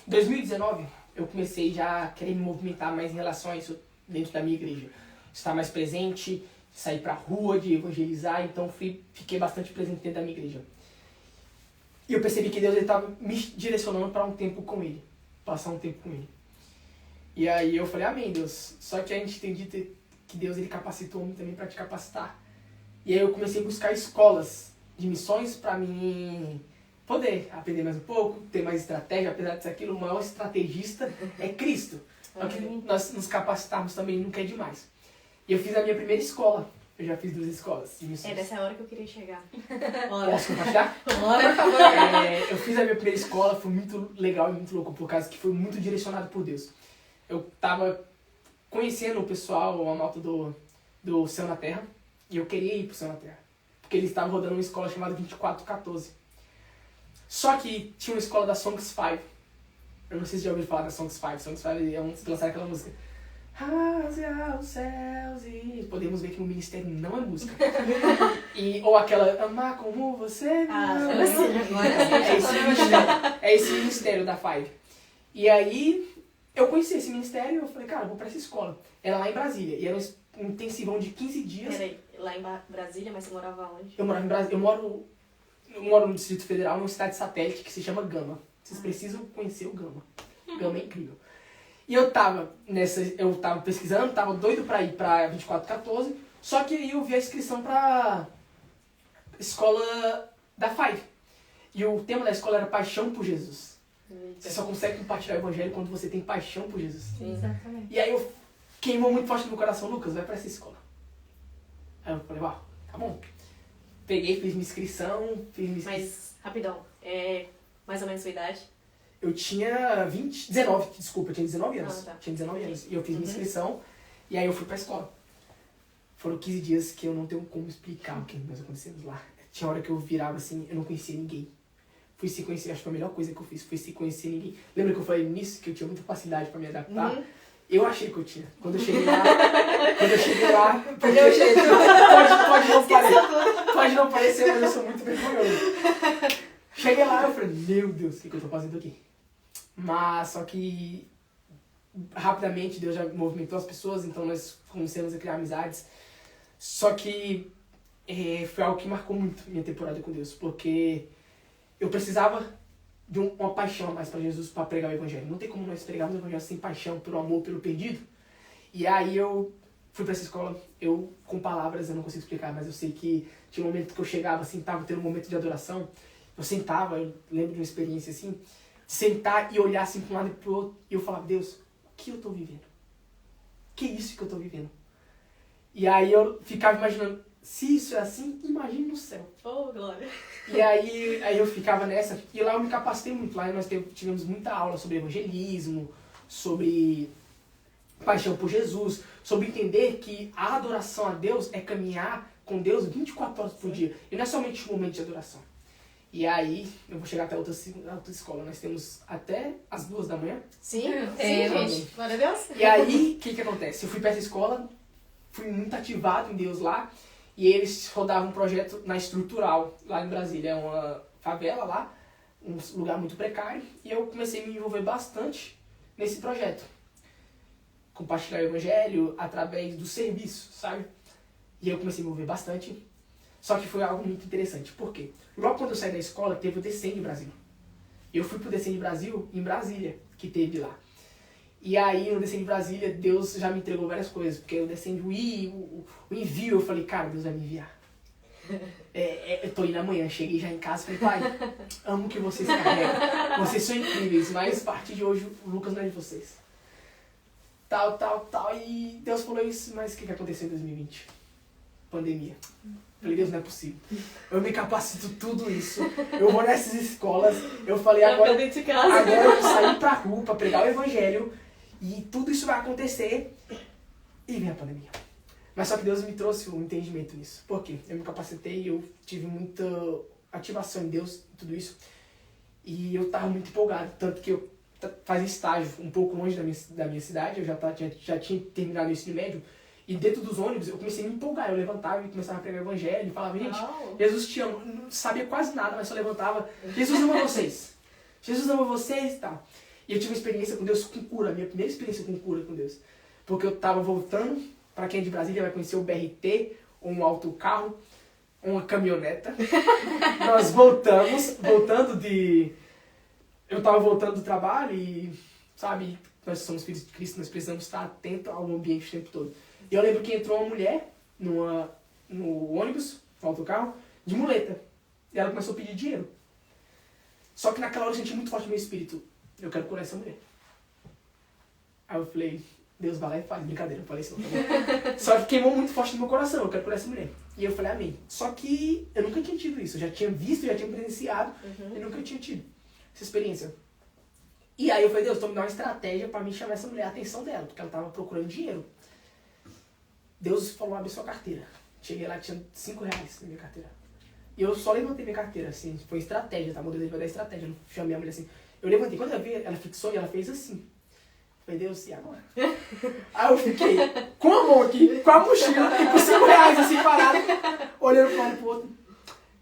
2019, eu comecei já a querer me movimentar mais em relação a isso dentro da minha igreja. Estar mais presente, sair pra rua, de evangelizar, então fiquei bastante presente dentro da minha igreja. E eu percebi que Deus estava me direcionando para um tempo com Ele, passar um tempo com Ele. E aí eu falei, amém, Deus. Só que a gente tem dito que Deus ele capacitou o homem também para te capacitar. E aí eu comecei a buscar escolas de missões para mim poder aprender mais um pouco, ter mais estratégia, apesar de ser aquilo, o maior estrategista é Cristo. Só que nós nos capacitarmos também nunca é demais. E eu fiz a minha primeira escola. Eu já fiz 2 escolas de missões. É dessa hora que eu queria chegar. Posso compartilhar? Bora, por favor. Eu fiz a minha primeira escola, foi muito legal e muito louco, por causa que foi muito direcionado por Deus. Eu tava conhecendo o pessoal, a malta do Céu na Terra, e eu queria ir pro Céu na Terra. Porque eles estavam rodando uma escola chamada 2414. Só que tinha uma escola da Songs 5. Eu não sei se já ouviram falar da Songs 5. Songs 5 é um que lançaram aquela música. Rasga os céus e... Podemos ver que no ministério não é música. Ou aquela amar como você ama. É esse ministério da Five. E aí eu conheci esse ministério e eu falei, cara, eu vou pra essa escola. Era lá em Brasília. E era um intensivão de 15 dias. Peraí, lá em Brasília, mas você morava onde? Eu morava em Brasília. Eu moro no Distrito Federal, numa cidade satélite que se chama Gama. Vocês precisam conhecer o Gama. Gama é incrível. E eu tava pesquisando, tava doido pra ir pra 2414, só que aí eu vi a inscrição pra escola da Five. E o tema da escola era Paixão por Jesus. Você só consegue compartilhar o evangelho quando você tem paixão por Jesus. Sim. Exatamente. E aí eu queimou muito forte no meu coração, Lucas, vai pra essa escola. Aí eu falei, tá bom. Peguei, fiz minha inscrição, Mas, rapidão, mais ou menos sua idade? Eu tinha 19 anos. Tá. Tinha 19 anos. E eu fiz minha inscrição e aí eu fui pra escola. Foram 15 dias que eu não tenho como explicar o que nós acontecemos lá. Tinha hora que eu virava assim, eu não conhecia ninguém. Fui se conhecer, acho que foi a melhor coisa que eu fiz, foi se conhecer ninguém. Lembra que eu falei nisso, que eu tinha muita facilidade pra me adaptar? Eu achei que eu tinha. Quando eu cheguei lá, Perdeu o jeito. pode não parecer, mas eu sou muito vergonhoso. Cheguei lá e eu falei, meu Deus, o que eu tô fazendo aqui? Mas só que rapidamente Deus já movimentou as pessoas, então nós começamos a criar amizades. Só que foi algo que marcou muito minha temporada com Deus, porque eu precisava de uma paixão a mais para Jesus, para pregar o evangelho. Não tem como nós pregarmos o evangelho sem paixão, pelo amor, pelo perdido. E aí eu fui para essa escola, com palavras eu não consigo explicar, mas eu sei que tinha um momento que eu chegava assim, tava tendo um momento de adoração. Eu sentava, eu lembro de uma experiência assim, sentar e olhar assim para um lado e pro outro, e eu falava, Deus, o que eu tô vivendo? Que é isso que eu tô vivendo? E aí eu ficava imaginando, se isso é assim, imagine no céu. Oh, glória. E aí eu ficava nessa, e lá eu me capacitei muito, lá nós tivemos muita aula sobre evangelismo, sobre paixão por Jesus, sobre entender que a adoração a Deus é caminhar com Deus 24 horas por dia, e não é somente um momento de adoração. E aí, eu vou chegar até outra escola. Nós temos até as 2 da manhã. Sim, gente. Glória a Deus. E aí, o que acontece? Eu fui pra essa escola, fui muito ativado em Deus lá. E eles rodavam um projeto na Estrutural, lá em Brasília. É uma favela lá, um lugar muito precário. E eu comecei a me envolver bastante nesse projeto. Compartilhar o evangelho através do serviço, sabe? E eu comecei a me envolver bastante. Só que foi algo muito interessante. Por quê? Logo quando eu saí da escola, teve o Descende Brasil. Eu fui pro Descende Brasil em Brasília, que teve lá. E aí, no Descende Brasília, Deus já me entregou várias coisas. Porque o Descende, o envio, eu falei, cara, Deus vai me enviar. Eu tô indo amanhã. Cheguei já em casa e falei, pai, amo que vocês carregam. Vocês são incríveis, mas a partir de hoje, o Lucas não é de vocês. Tal. E Deus falou isso, mas o que aconteceu em 2020? Pandemia. Falei, Deus, não é possível. Eu me capacito tudo isso. Eu vou nessas escolas. Eu falei, agora eu vou sair pra rua pra pregar o evangelho. E tudo isso vai acontecer. E vem a pandemia. Mas só que Deus me trouxe um entendimento nisso. Por quê? Eu me capacitei, eu tive muita ativação em Deus e tudo isso. E eu tava muito empolgado, tanto que eu fazia estágio um pouco longe da minha cidade, eu já tinha terminado o ensino médio, e dentro dos ônibus eu comecei a me empolgar, eu levantava e começava a pregar o evangelho, e falava, gente, Jesus te ama, não sabia quase nada, mas só levantava, Jesus ama vocês, Jesus ama vocês e tal. E eu tive uma experiência com Deus com cura, a minha primeira experiência com cura com Deus, porque eu tava voltando, para quem é de Brasília vai conhecer o BRT, ou um autocarro, uma caminhoneta, nós eu tava voltando do trabalho e, sabe, nós somos filhos de Cristo, nós precisamos estar atentos ao ambiente o tempo todo. E eu lembro que entrou uma mulher no ônibus, no autocarro, de muleta. E ela começou a pedir dinheiro. Só que naquela hora eu senti muito forte no meu espírito, eu quero curar essa mulher. Aí eu falei, Deus vai lá e faz. Brincadeira, eu falei isso. Só que queimou muito forte no meu coração, eu quero curar essa mulher. E eu falei, amém. Só que eu nunca tinha tido isso, eu já tinha visto, já tinha presenciado, e nunca tinha tido essa experiência. E aí eu falei, Deus, então me dá uma estratégia pra mim chamar essa mulher a atenção dela, porque ela tava procurando dinheiro. Deus falou, abre sua carteira. Cheguei lá, tinha R$5 na minha carteira. E eu só levantei minha carteira, assim, foi estratégia, tá? Meu Deus vai dar estratégia, eu não chamei a mulher assim. Eu levantei, quando eu vi, ela fixou e ela fez assim. Eu falei, Deus, e agora? Aí eu fiquei com a mão aqui, com a mochila, e com R$5 assim, parado, olhando pra um e pro outro.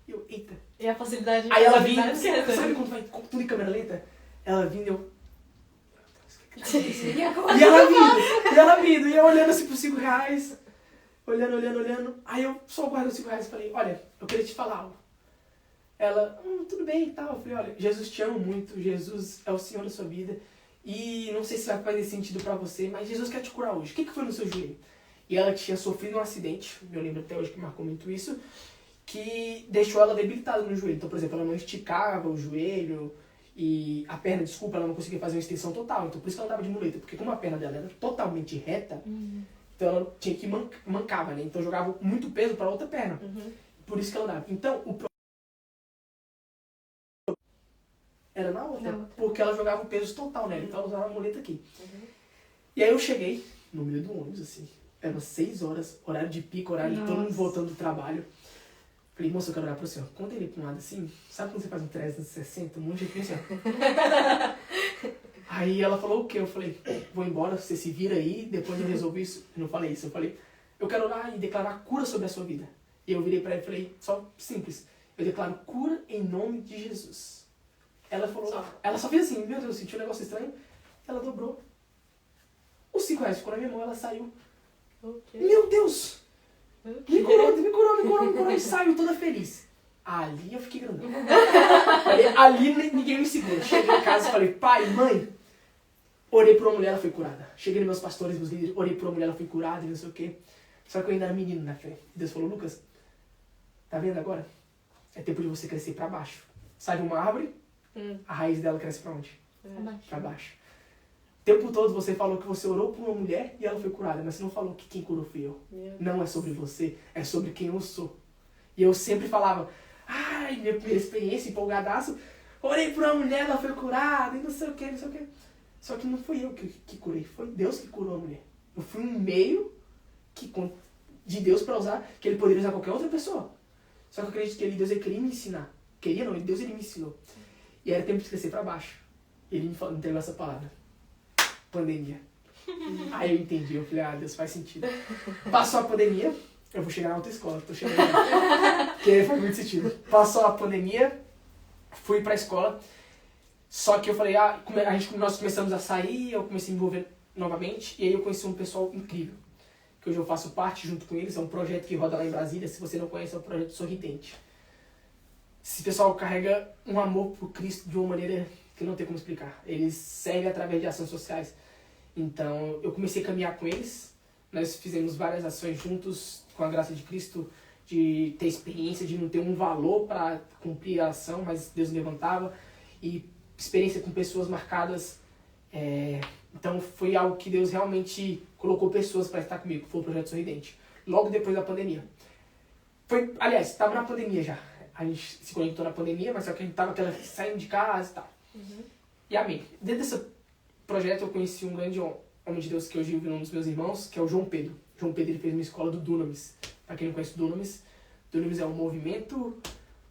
E eu, eita. E a facilidade de... Aí ela vinha, sabe quando vai tudo em câmera lenta? Ela vinha e eu... E ela vindo, e eu olhando assim pros R$5, olhando. Aí eu só guardei os R$5 e falei, olha, eu queria te falar algo. Ela, tudo bem e tal. Eu falei, olha, Jesus te ama muito, Jesus é o Senhor da sua vida. E não sei se vai fazer sentido pra você, mas Jesus quer te curar hoje. O que foi no seu joelho? E ela tinha sofrido um acidente, eu lembro até hoje que marcou muito isso, que deixou ela debilitada no joelho. Então, por exemplo, ela não esticava o joelho e a perna, desculpa, ela não conseguia fazer uma extensão total. Então, por isso que ela andava de muleta, porque como a perna dela era totalmente reta, então ela tinha que mancava, né? Então jogava muito peso para outra perna. Por isso que ela andava. Então, o problema era na outra, porque ela jogava o peso total nela. Então ela usava a muleta aqui. E aí eu cheguei no meio do ônibus, assim. Eram 6 horas, horário de pico, horário de todo mundo voltando do trabalho. Falei, moça, eu quero olhar pro senhor. Quando ele pra um lado assim, sabe quando você faz um 360? Um monte de gente assim, ó. Aí ela falou o quê? Eu falei, vou embora, você se vira aí, depois eu resolvo isso. Eu não falei isso, eu falei, eu quero orar e declarar cura sobre a sua vida. E eu virei pra ela e falei, só simples, eu declaro cura em nome de Jesus. Ela falou, ela só fez assim, meu Deus, sentiu um negócio estranho. Ela dobrou. Os R$5 ficou na minha mão, ela saiu. Meu Deus! Me curou e saiu toda feliz. Ali eu fiquei grandão. Ali ninguém me segura. Cheguei em casa e falei, pai, mãe. Orei por uma mulher, ela foi curada. Cheguei nos meus pastores, meus líderes, orei por uma mulher, ela foi curada e não sei o quê. Só que eu ainda era menino na fé. Deus falou, Lucas, tá vendo agora? É tempo de você crescer pra baixo. Sabe uma árvore? A raiz dela cresce pra onde? Pra baixo. O tempo todo você falou que você orou por uma mulher e ela foi curada, mas você não falou que quem curou fui eu. Não é sobre você, é sobre quem eu sou. E eu sempre falava, ai, minha primeira experiência, empolgadaço, orei por uma mulher, ela foi curada, e não sei o que. Só que não fui eu que curei, foi Deus que curou a mulher. Eu fui um meio de Deus para usar, que ele poderia usar qualquer outra pessoa. Só que eu acredito que Deus ele queria me ensinar. Queria não, Deus ele me ensinou. E era tempo de crescer para baixo. Ele me entregou essa palavra. Pandemia. Aí eu entendi, eu falei, Deus, faz sentido. Passou a pandemia, eu vou chegar na autoescola, tô chegando lá. Porque faz muito sentido. Passou a pandemia, fui pra escola, só que eu falei, nós começamos a sair, eu comecei a me envolver novamente, e aí eu conheci um pessoal incrível, que hoje eu faço parte junto com eles, é um projeto que roda lá em Brasília, se você não conhece, é o projeto Sorridente. Esse pessoal carrega um amor por Cristo de uma maneira que não tem como explicar. Eles servem através de ações sociais. Então, eu comecei a caminhar com eles. Nós fizemos várias ações juntos, com a graça de Cristo, de ter experiência, de não ter um valor para cumprir a ação, mas Deus levantava. E experiência com pessoas marcadas. Então, foi algo que Deus realmente colocou pessoas para estar comigo. Foi o Projeto Sorridente. Logo depois da pandemia. Aliás, estava na pandemia já. A gente se conectou na pandemia, mas só que a gente estava saindo de casa e tal. E amém. Dentro desse projeto eu conheci um grande homem de Deus que hoje vive um dos meus irmãos, que é o João Pedro. João Pedro ele fez uma escola do Dunamis. Para quem não conhece o Dunamis é um movimento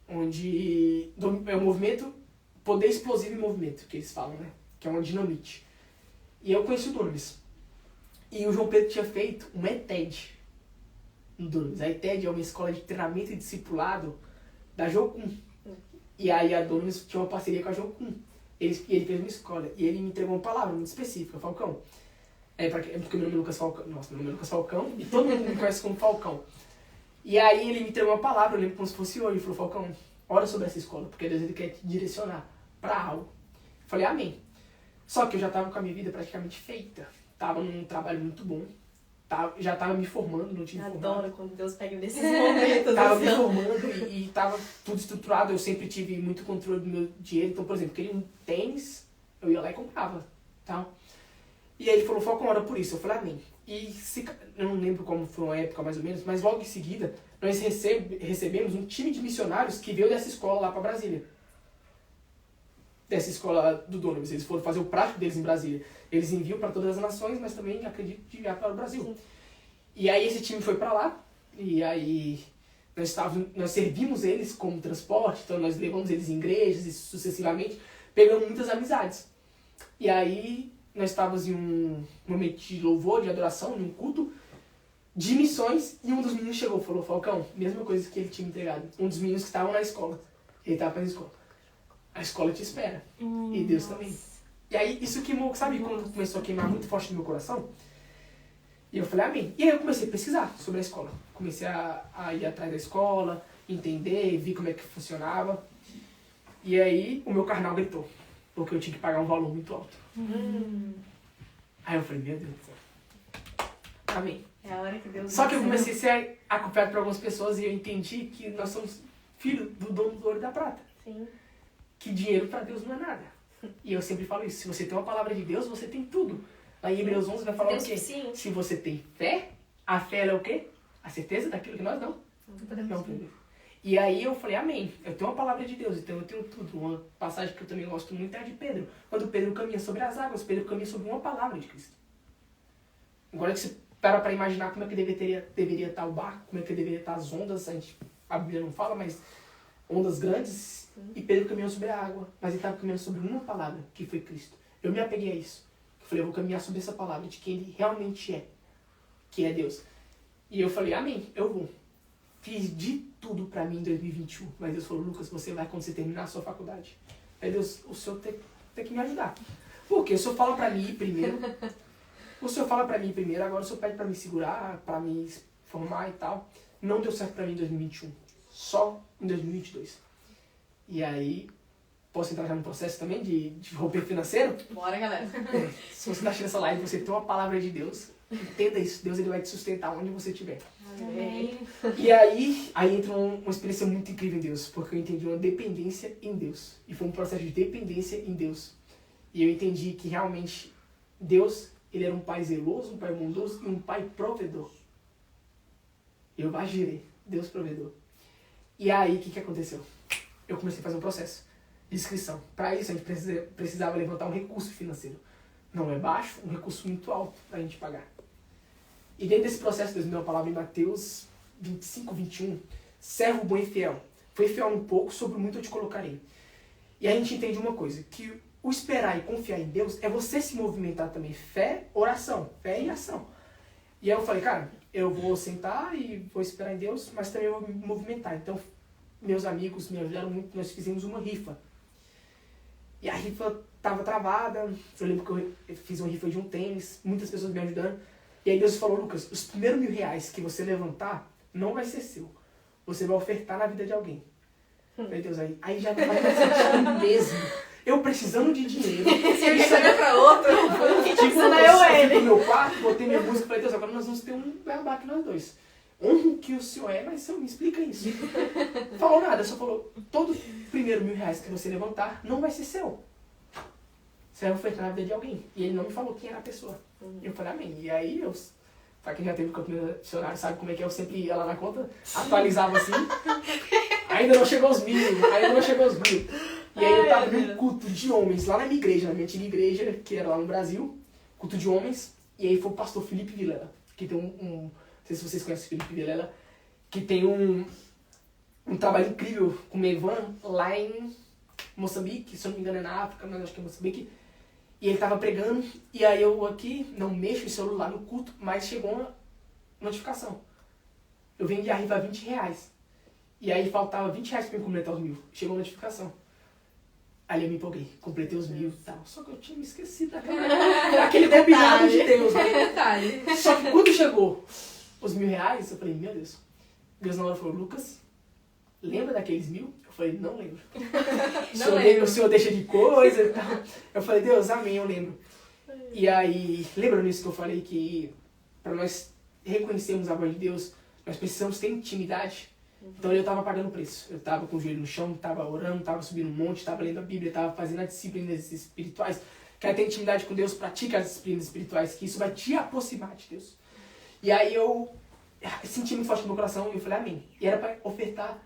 onde é um movimento, poder explosivo em movimento, que eles falam, né? Que é uma dinamite. E eu conheci o Dunamis. E o João Pedro tinha feito uma ETED no Dunamis. A ETED é uma escola de treinamento e discipulado da Jocum. E aí a Dunamis tinha uma parceria com a Jocum. Ele fez uma escola e ele me entregou uma palavra muito específica, Falcão. Porque meu nome é Lucas Falcão. Nossa, meu nome é Lucas Falcão e todo mundo me conhece como Falcão. E aí ele me entregou uma palavra, eu lembro como se fosse hoje. Ele falou, Falcão, ora sobre essa escola, porque Deus ele quer te direcionar para algo. Eu falei, amém. Só que eu já estava com a minha vida praticamente feita. Tava num trabalho muito bom. Já tava me formando, não tinha formado. Adoro quando Deus pega nesses momentos. Tava me formando e tava tudo estruturado. Eu sempre tive muito controle do meu dinheiro. Então, por exemplo, queria um tênis, eu ia lá e comprava. Tá? E aí ele falou, Falcão, ora por isso. Eu falei, amém. E eu não lembro como foi uma época mais ou menos, mas logo em seguida nós recebemos um time de missionários que veio dessa escola lá para Brasília. Dessa escola do Dunamis. Eles foram fazer o prático deles em Brasília. Eles enviam para todas as nações, mas também acredito de enviar para o Brasil. Sim. E aí esse time foi para lá, e aí nós servimos eles como transporte, então nós levamos eles em igrejas e sucessivamente pegamos muitas amizades. E aí nós estávamos em um momento de louvor, de adoração, em um culto de missões, e um dos meninos chegou e falou, Falcão, mesma coisa que ele tinha entregado. Um dos meninos que estavam na escola. Ele estava na escola. A escola te espera. E Deus também. E aí, isso queimou, sabe quando começou a queimar muito forte no meu coração? E eu falei, amém. E aí eu comecei a pesquisar sobre a escola. Comecei a ir atrás da escola, entender, ver como é que funcionava. E aí, o meu carnal gritou. Porque eu tinha que pagar um valor muito alto. Aí eu falei, meu Deus do céu. Amém. É a hora que Deus... Só que eu comecei a ser acompanhado por algumas pessoas e eu entendi que nós somos filhos do dono do ouro e da prata. Sim. Que dinheiro para Deus não é nada. E eu sempre falo isso, se você tem uma palavra de Deus, você tem tudo. Lá em Hebreus 11 vai falar Deus o quê? sim. Se você tem fé, a fé ela é o quê? A certeza daquilo que nós não. E aí eu falei, amém. Eu tenho uma palavra de Deus, então eu tenho tudo. Uma passagem que eu também gosto muito é a de Pedro. Quando Pedro caminha sobre as águas, Pedro caminha sobre uma palavra de Cristo. Agora que você para imaginar como é que deveria estar o barco, como é que deveria estar as ondas, a Bíblia não fala, mas ondas grandes, e Pedro caminhou sobre a água, mas ele estava caminhando sobre uma palavra, que foi Cristo. Eu me apeguei a isso. Eu falei, eu vou caminhar sobre essa palavra, de quem ele realmente é, que é Deus. E eu falei, amém, eu vou. Fiz de tudo pra mim em 2021, mas Deus falou, Lucas, você vai quando você terminar a sua faculdade. Aí Deus, o Senhor tem que me ajudar. Porque o Senhor fala pra mim ir primeiro, agora o Senhor pede pra me segurar, pra me formar e tal. Não deu certo pra mim em 2021, só em 2022. E aí, posso entrar já no processo também de romper financeiro? Bora, galera. Se você está assistindo essa live, você tem uma palavra de Deus, entenda isso, Deus ele vai te sustentar onde você estiver. Amém. E aí entra uma experiência muito incrível em Deus, porque eu entendi uma dependência em Deus. E foi um processo de dependência em Deus. E eu entendi que realmente Deus, ele era um pai zeloso, um pai bondoso e um pai provedor. Eu bagirei, Deus provedor. E aí, o que aconteceu? Eu comecei a fazer um processo de inscrição. Para isso, a gente precisava levantar um recurso financeiro. Não é baixo, um recurso muito alto para a gente pagar. E dentro desse processo, Deus me deu uma palavra em Mateus 25, 21. Servo bom e fiel. Foi fiel um pouco, sobre muito eu te colocarei. E a gente entende uma coisa, que o esperar e confiar em Deus é você se movimentar também. Fé, oração. Fé e ação. E aí eu falei, cara, eu vou sentar e vou esperar em Deus, mas também eu vou me movimentar. Então, meus amigos me ajudaram muito, nós fizemos uma rifa. E a rifa estava travada, eu lembro que eu fiz uma rifa de um tênis, muitas pessoas me ajudando. E aí Deus falou, Lucas, os primeiros R$1.000 que você levantar, não vai ser seu. Você vai ofertar na vida de alguém. Meu Deus, aí já não vai mais sentido mesmo. Eu precisando de dinheiro. Se eu escolher pra outro, tipo, eu fui pro meu quarto, botei minha música e falei, Deus, agora nós vamos ter um beabá aqui nós dois. Honro que o senhor é, mas senhor, me explica isso. Não falou nada, só falou, todo primeiro R$1.000 que você levantar não vai ser seu. Você vai ofertar na vida de alguém. E ele não me falou quem era a pessoa. E eu falei, amém. E aí, pra quem já teve campeonato dicionário, sabe como é que é? Eu sempre ia lá na conta, atualizava assim. Ainda não chegou os 1.000. E aí eu tava num culto de homens, lá na minha igreja, na minha antiga igreja, que era lá no Brasil. Culto de homens. E aí foi o pastor Felipe Vilela, que tem não sei se vocês conhecem o Felipe Vilela, que tem um trabalho incrível com o Mevan lá em Moçambique, se eu não me engano é na África, mas acho que é Moçambique. E ele tava pregando, e aí eu aqui não mexo em celular no culto, mas chegou uma notificação. Eu vendi a rifa R$20. E aí faltava R$20 pra eu completar os 1.000. Chegou a notificação. Aí eu me empolguei, completei os 1.000 e tal. Só que eu tinha me esquecido daquele combinado de Deus, né? Detalhe. Só que quando chegou os R$1.000, eu falei, meu Deus. Deus na hora falou, Lucas, lembra daqueles 1.000? Eu falei, não lembro. O senhor deixa de coisa e tal. Eu falei, Deus, amém, eu lembro. E aí, lembra nisso que eu falei que para nós reconhecermos a voz de Deus, nós precisamos ter intimidade. Então eu tava pagando preço. Eu tava com o joelho no chão, tava orando, tava subindo um monte, tava lendo a Bíblia, tava fazendo as disciplinas espirituais. Quer ter intimidade com Deus, pratica as disciplinas espirituais, que isso vai te aproximar de Deus. E aí eu senti muito forte no meu coração e eu falei, amém. E era para ofertar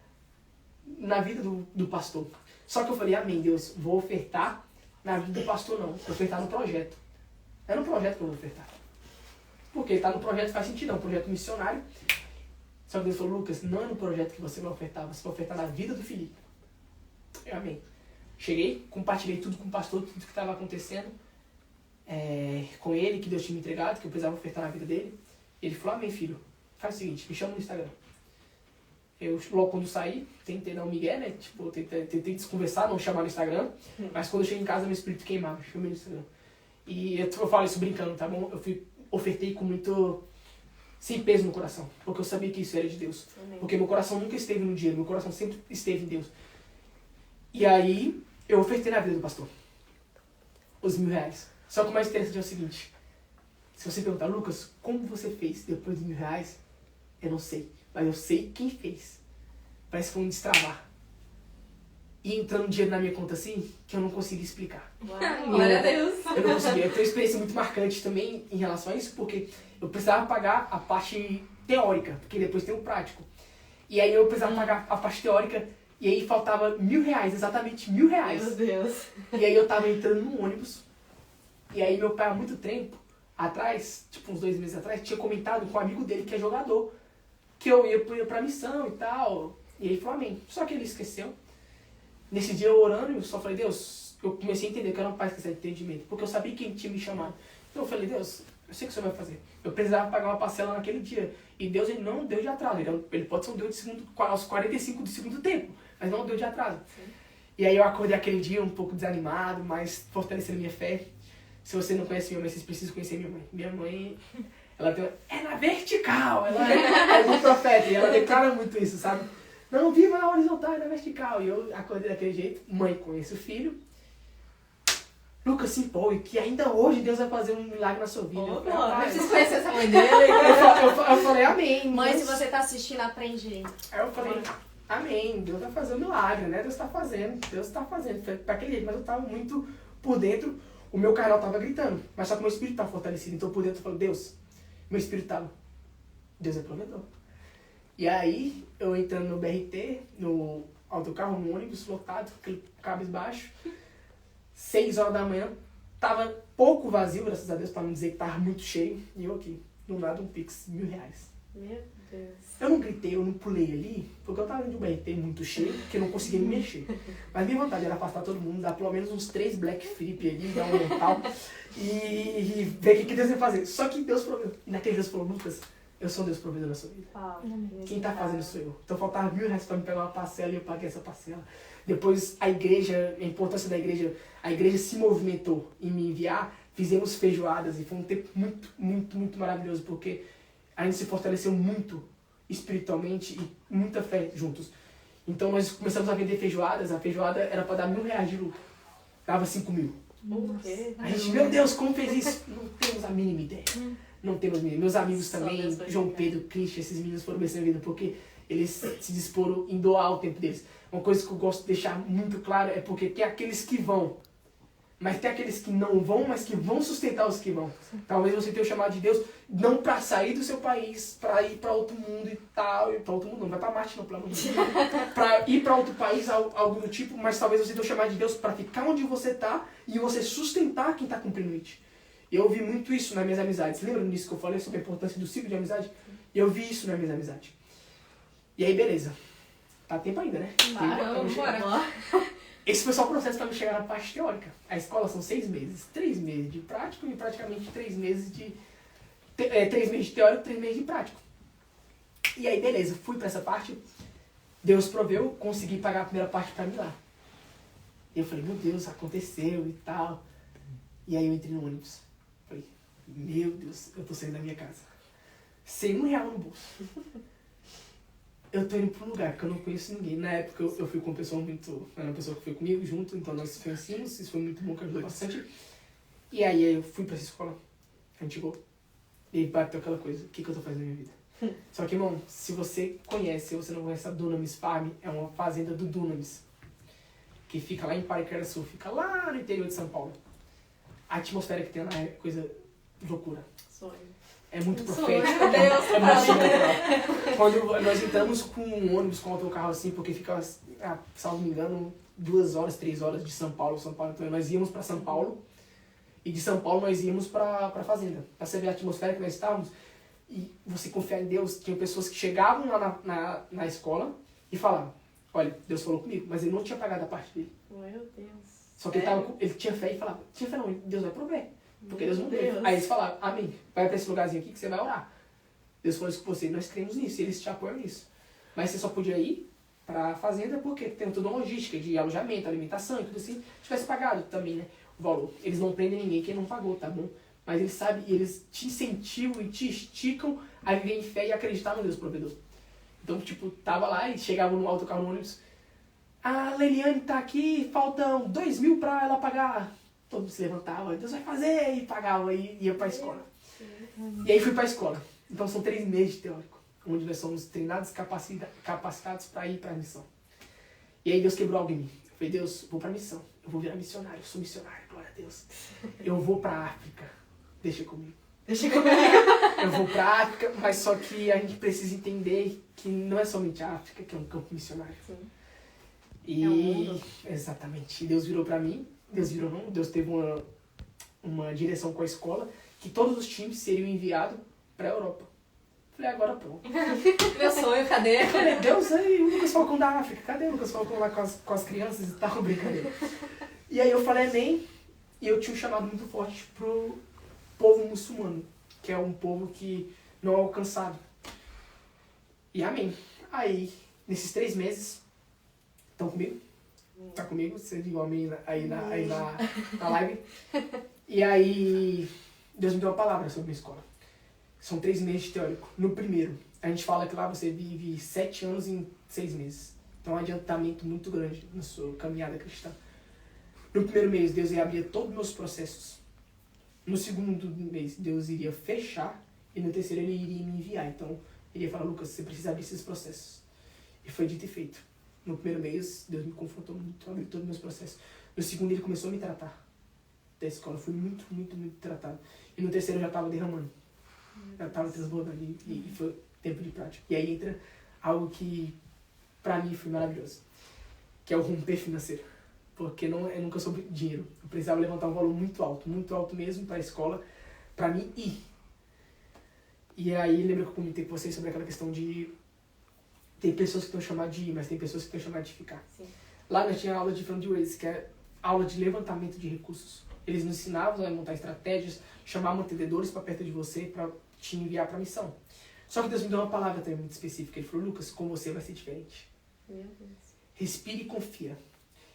na vida do pastor. Só que eu falei, amém, Deus, vou ofertar na vida do pastor não, vou ofertar no projeto. É no projeto que eu vou ofertar. Porque tá no projeto faz sentido, é um projeto missionário. Só que Deus falou, Lucas, não é no projeto que você vai ofertar, você vai ofertar na vida do Felipe. Eu, amém. Cheguei, compartilhei tudo com o pastor, tudo que estava acontecendo com ele, que Deus tinha me entregado, que eu precisava ofertar na vida dele. Ele falou, amém, filho, faz o seguinte, me chama no Instagram. Eu, logo quando saí, tentei dar um migué, né? Tipo, tentei desconversar, não chamar no Instagram. Mas quando eu cheguei em casa, meu espírito queimava, chamei no Instagram. E eu falo isso brincando, tá bom? Eu ofertei com muito... sem peso no coração, porque eu sabia que isso era de Deus. Amém. Porque meu coração nunca esteve no dinheiro, meu coração sempre esteve em Deus. E aí, eu ofertei na vida do pastor os R$1.000. Só que o mais interessante é o seguinte, se você perguntar, Lucas, como você fez depois dos R$1.000? Eu não sei, mas eu sei quem fez. Parece que foi um destravar. E entrando dinheiro na minha conta assim, que eu não consegui explicar. Glória a Deus. Eu não consegui. Eu tenho uma experiência muito marcante também em relação a isso, porque eu precisava pagar a parte teórica, porque depois tem o prático. E aí eu precisava pagar a parte teórica, e aí faltava R$1.000, exatamente R$1.000. Meu Deus. E aí eu tava entrando no ônibus, e aí meu pai há muito tempo atrás, tipo uns 2 meses atrás, tinha comentado com um amigo dele que é jogador, que eu ia pra missão e tal, e ele falou amém. Só que ele esqueceu. Nesse dia eu orando, eu só falei, Deus, eu comecei a entender que eu era um pai esquecido de entendimento, porque eu sabia quem tinha me chamado. Então eu falei, Deus, eu sei o que o Senhor vai fazer. Eu precisava pagar uma parcela naquele dia. E Deus, ele não é um Deus de atraso. Ele pode ser um Deus aos 45 do segundo tempo, mas não um Deus de atraso. Sim. E aí eu acordei aquele dia um pouco desanimado, mas fortalecendo minha fé. Se você não conhece minha mãe, vocês precisam conhecer minha mãe. Minha mãe, ela é na vertical, ela é muito profeta, e ela declara muito isso, sabe? Não, viva na horizontal, é na vertical. E eu acordei daquele jeito, mãe conhece o filho. Lucas, se empolgue, que ainda hoje Deus vai fazer um milagre na sua vida. Eu preciso conhecer essa mãe dele. Eu falei, amém. Mãe, se você tá assistindo, aprende. Aí eu falei, amém, Deus vai fazer um milagre, né? Deus tá fazendo. Foi pra aquele jeito, mas eu tava muito por dentro, o meu canal tava gritando, mas só que meu espírito tava fortalecido. Então por dentro eu falei, Deus, meu espírito tava, Deus é provedor. E aí, eu entrando no BRT, no autocarro, no ônibus lotado, aquele cabisbaixo, 6 horas da manhã, tava pouco vazio, graças a Deus, pra não dizer que tava muito cheio, e eu aqui, do nada um Pix, R$1.000. Meu Deus. Eu não gritei, eu não pulei ali, porque eu tava dentro de um BRT muito cheio, que eu não conseguia me mexer. Mas minha vontade era afastar todo mundo, dar pelo menos uns 3 black flip ali, dar um mental, e ver o que Deus ia fazer. Só que Deus prometeu. E naquele Deus falou, Lucas, eu sou Deus provedor na sua vida. Quem tá fazendo sou eu. Então faltava R$1.000 pra me pegar uma parcela e eu paguei essa parcela. Depois a importância da igreja, a igreja se movimentou em me enviar, fizemos feijoadas e foi um tempo muito, muito, muito maravilhoso, porque a gente se fortaleceu muito espiritualmente e muita fé juntos. Então nós começamos a vender feijoadas, a feijoada era para dar R$1.000 de lucro, dava 5.000. A gente, meu Deus, como fez isso? Não temos a mínima ideia. Não temos mínima. Meus amigos também, João Pedro, Cristian, esses meninos foram bem vida, porque eles se disporam em doar o tempo deles. Uma coisa que eu gosto de deixar muito claro é porque tem aqueles que vão, mas tem aqueles que não vão, mas que vão sustentar os que vão. Talvez você tenha o chamado de Deus não para sair do seu país, para ir para outro mundo e tal, e para outro mundo não, vai para Marte não, pelo amor de Deus. Para ir para outro país, algo do tipo, mas talvez você tenha o chamado de Deus para ficar onde você está e você sustentar quem está cumprindo it. Eu ouvi muito isso nas minhas amizades. Lembra disso que eu falei sobre a importância do ciclo de amizade? Eu vi isso nas minhas amizades. E aí, beleza. Tá tempo ainda, né? Vamos embora. Esse foi só o processo para me chegar na parte teórica. A escola são 6 meses. 3 meses de prático e praticamente 3 meses de... 3 meses de teórico, 3 meses de prático. E aí, beleza, fui pra essa parte. Deus proveu, consegui pagar a primeira parte pra mim lá. E eu falei, meu Deus, aconteceu e tal. E aí eu entrei no ônibus. Falei, meu Deus, eu tô saindo da minha casa. Sem R$1 no bolso. Eu tô indo pra um lugar que eu não conheço ninguém. Na época eu fui com uma pessoa muito... Era uma pessoa que foi comigo junto, então nós conhecíamos. Isso foi muito bom, que ajudou bastante. E aí eu fui pra essa escola. A gente chegou. E aí bateu aquela coisa. O que eu tô fazendo na minha vida? Só que, irmão, se você conhece ou você não conhece a Dunamis Farm, é uma fazenda do Dunamis. Que fica lá em Pariquera Sul. Fica lá no interior de São Paulo. A atmosfera que tem lá é coisa de loucura. Sonho. É muito Sonho. profético. Deus, É muito sobrenatural. Quando nós entramos com um ônibus, com um autocarro assim, porque fica, salvo me engano, 2 horas, 3 horas de São Paulo. Então nós íamos pra São Paulo. E de São Paulo nós íamos pra fazenda. Pra você ver a atmosfera que nós estávamos. E você confiar em Deus. Tinha pessoas que chegavam lá na escola e falavam, olha, Deus falou comigo, mas ele não tinha pagado a parte dele. Meu Deus. Só que ele tinha fé e falava, tinha fé não, Deus vai prover. Porque Deus não deu. Deus. Aí eles falavam, amém, vai pra esse lugarzinho aqui que você vai orar. Deus falou isso com você, nós cremos nisso, e eles te apoiam nisso. Mas você só podia ir pra fazenda porque tem toda uma logística de alojamento, alimentação e tudo assim. Se tivesse pagado também, né, o valor. Eles não prendem ninguém que não pagou, tá bom? Mas eles sabem, e eles te incentivam e te esticam a viver em fé e acreditar no Deus provedor. Então, tipo, tava lá e chegava no autocarro no ônibus. A Leliane tá aqui, faltam 2.000 pra ela pagar. Todo mundo se levantava, Deus vai fazer, e pagava, e ia pra escola. E aí fui pra escola. Então são 3 meses de teórico, onde nós somos treinados, capacitados para ir pra missão. E aí Deus quebrou algo em mim. Eu falei, Deus, vou pra missão. Eu vou virar missionário, eu sou missionário, glória a Deus. Eu vou pra África, deixa comigo. Eu vou pra África, mas só que a gente precisa entender que não é somente a África que é um campo missionário. Sim. E É o mundo. exatamente. E Deus virou pra mim. Deus virou não. Deus teve uma direção com a escola que todos os times seriam enviados pra Europa. Falei, agora pronto. Meu sonho, cadê? Falei, Deus, aí o Lucas Falcão da África. Cadê o Lucas Falcão lá com as crianças e tal? Brincadeira. E aí eu falei amém. E eu tinha um chamado muito forte pro povo muçulmano, que é um povo que não é alcançado. E amém. Aí, nesses 3 meses, estão comigo? Tá comigo? Você diga amém aí na live. E aí, Deus me deu uma palavra sobre a minha escola. São 3 meses de teórico. No primeiro, a gente fala que lá você vive 7 anos em 6 meses. Então é um adiantamento muito grande na sua caminhada cristã. No primeiro mês, Deus ia abrir todos os meus processos. No segundo mês, Deus iria fechar. E no terceiro, Ele iria me enviar. Então, Ele ia falar, Lucas, você precisa abrir esses processos. E foi dito e feito. No primeiro mês, Deus me confrontou muito, abriu todos os meus processos. No segundo, Ele começou a me tratar. Da escola, eu fui muito, muito, muito tratado. E no terceiro, eu já estava derramando. Já estava transbordando. E foi tempo de prática. E aí entra algo que, pra mim, foi maravilhoso. Que é o romper financeiro. Porque não é nunca sobre dinheiro. Eu precisava levantar um valor muito alto mesmo para a escola, para mim ir. E aí, lembra que eu comentei com vocês sobre aquela questão de... Tem pessoas que estão chamadas de ir, mas tem pessoas que estão chamadas de ficar. Sim. Lá nós tínhamos aula de fundraising, que é aula de levantamento de recursos. Eles nos ensinavam a montar estratégias, chamar mantenedores para perto de você para te enviar para a missão. Só que Deus me deu uma palavra também muito específica. Ele falou, Lucas, com você vai ser diferente. Meu Deus. Respire e confia.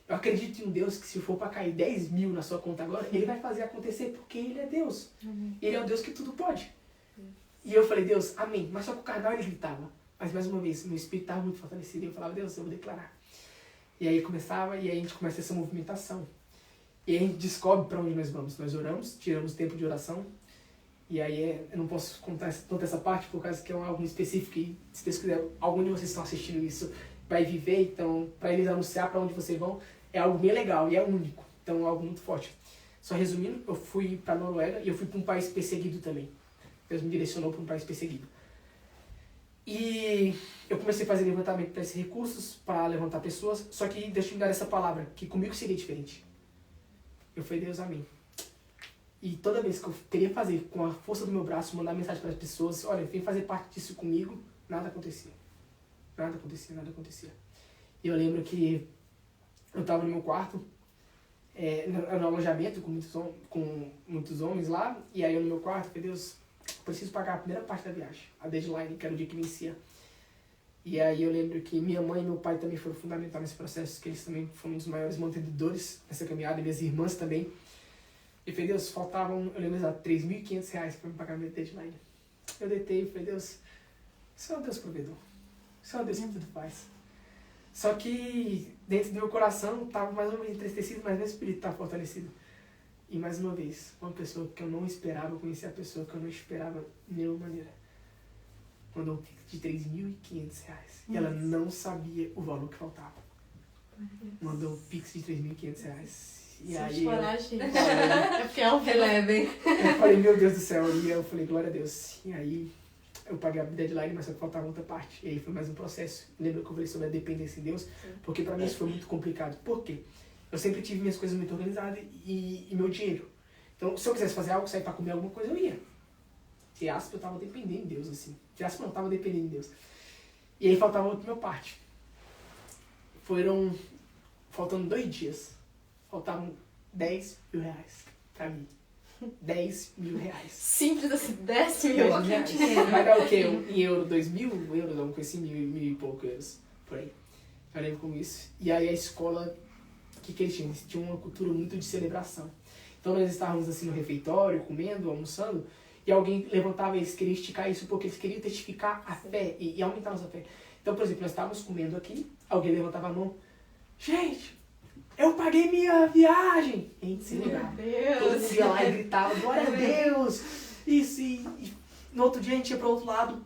Eu acredito em um Deus que se for para cair 10.000 na sua conta agora, Ele vai fazer acontecer porque Ele é Deus. Amém. Ele é o Deus que tudo pode. E eu falei, Deus, amém. Mas só que o carnal ele gritava. Mas mais uma vez, meu espírito estava muito fortalecido. E eu falava, Deus, eu vou declarar. E aí começava, e aí a gente começa essa movimentação. E aí a gente descobre para onde nós vamos. Nós oramos, tiramos tempo de oração. E aí eu não posso contar toda essa parte por causa que é algo específico. E se Deus quiser, algum de vocês estão assistindo isso vai viver. Então, para eles anunciar para onde vocês vão, é algo bem legal e é único. Então, é algo muito forte. Só resumindo, eu fui para Noruega e eu fui para um país perseguido também. Deus me direcionou para um país perseguido. E eu comecei a fazer levantamento para esses recursos, para levantar pessoas. Só que deixa eu me dar essa palavra, que comigo seria diferente. Eu falei, Deus, amém. E toda vez que eu queria fazer com a força do meu braço, mandar mensagem para as pessoas, olha, vem fazer parte disso comigo, nada acontecia. Nada acontecia, nada acontecia. E eu lembro que eu tava no meu quarto, no alojamento com muitos homens lá, e aí eu no meu quarto, falei, Deus, preciso pagar a primeira parte da viagem, a deadline, que era o dia que vencia. E aí eu lembro que minha mãe e meu pai também foram fundamentais nesse processo, que eles também foram um dos maiores mantenedores nessa caminhada, e minhas irmãs também. E falei, Deus, faltavam, eu lembro exato, R$3.500 para me pagar minha deadline. Eu deitei e falei, Deus, você é um Deus provedor. Você é um Deus que tudo faz. Só que dentro do meu coração estava mais ou menos entristecido, mas meu espírito estava fortalecido. E mais uma vez, uma pessoa que eu não esperava, eu conheci a pessoa que eu não esperava de nenhuma maneira. Mandou um pix de R$3.500. E ela não sabia o valor que faltava. Mandou um pix de R$3.500. E aí é fiel, Relevem. eu falei, meu Deus do céu. E eu falei, glória a Deus. E aí eu paguei a deadline, mas só que faltava outra parte. E aí foi mais um processo. Lembra que eu falei sobre a dependência em Deus? Porque pra mim isso foi muito complicado. Por quê? Eu sempre tive minhas coisas muito organizadas e meu dinheiro. Então, se eu quisesse fazer algo, sair pra comer alguma coisa, eu ia. Se aspas, eu tava dependendo de Deus, assim. Se aspas, não, eu tava dependendo de Deus. E aí faltava outra minha parte. Faltando 2 dias. Faltavam R$10.000 pra mim. R$10.000. Simples assim, 10 mil. R$10.000. Vai dar o quê? Em euro, 2.000 euros, alguma coisa assim, mil e pouco euros. Por aí. Eu lembro com isso. E aí a escola, o que eles tinham? Eles tinham uma cultura muito de celebração. Então nós estávamos assim no refeitório, comendo, almoçando, e alguém levantava, eles queriam esticar isso porque eles queriam testificar a fé e aumentar a nossa fé. Então, por exemplo, nós estávamos comendo aqui, alguém levantava a mão, gente, eu paguei minha viagem! E a gente celebrava. Todo mundo ia lá e gritava, glória a Deus! Isso, e no outro dia a gente ia para o outro lado,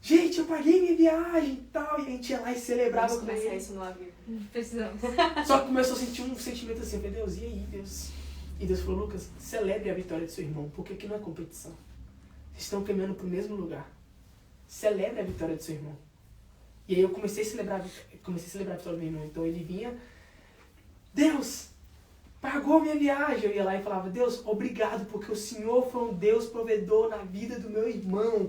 gente, eu paguei minha viagem e tal, e a gente ia lá e celebrava. Vamos começar isso no Aviva. Precisamos. Só que começou a sentir um sentimento assim, eu falei, Deus, e aí, Deus? E Deus falou, Lucas, celebre a vitória do seu irmão, porque aqui não é competição. Vocês estão caminhando para o mesmo lugar. Celebre a vitória do seu irmão. E aí eu comecei a celebrar a vitória do meu irmão. Então ele vinha, Deus, pagou minha viagem. Eu ia lá e falava, Deus, obrigado, porque o Senhor foi um Deus provedor na vida do meu irmão.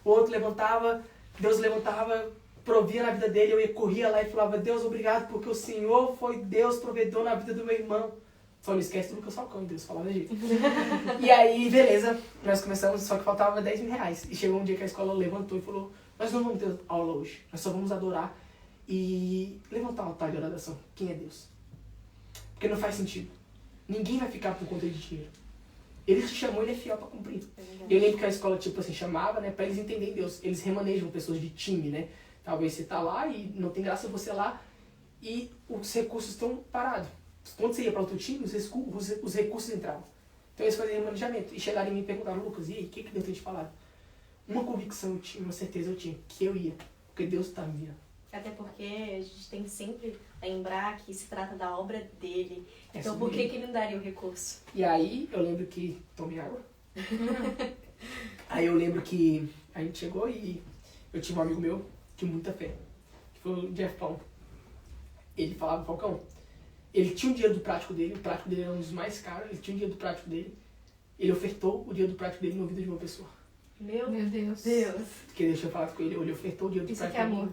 O outro levantava, Deus levantava, provia na vida dele. Corria lá e falava, Deus, obrigado, porque o Senhor foi Deus provedor na vida do meu irmão. Só não esquece do Lucas Falcão, Deus falava jeito. E aí, beleza, nós começamos, só que faltava R$10.000. E chegou um dia que a escola levantou e falou, nós não vamos ter aula hoje, nós só vamos adorar e levantar o altar de oração. Quem é Deus? Porque não faz sentido. Ninguém vai ficar por conta de dinheiro. Ele te chamou, ele é fiel para cumprir. Eu lembro que a escola, tipo assim, chamava, né, para eles entenderem Deus. Eles remanejam pessoas de time, né? Talvez você tá lá e não tem graça você lá e os recursos estão parados. Quando você ia para outro time, os recursos entravam. Então eles faziam manejamento. E chegaram em mim e perguntaram, Lucas, e aí, o que Deus tem te falado? Uma convicção eu tinha, uma certeza eu tinha, que eu ia. Porque Deus está me vendo. Até porque a gente tem que sempre lembrar que se trata da obra dele. Então por que ele não daria o recurso? E aí eu lembro que... Tome água. Aí eu lembro que a gente chegou e eu tinha um amigo meu de muita fé. Que foi o Jeff Paul. Ele falava, Falcão, ele tinha um dia do prático dele, o prático dele era um dos mais caros, ele tinha um dia do prático dele, ele ofertou o dia do prático dele no ouvido de uma pessoa. Meu Deus. Que ele deixou falar com ele, ele ofertou o dia do Isso prático que é dele. amor.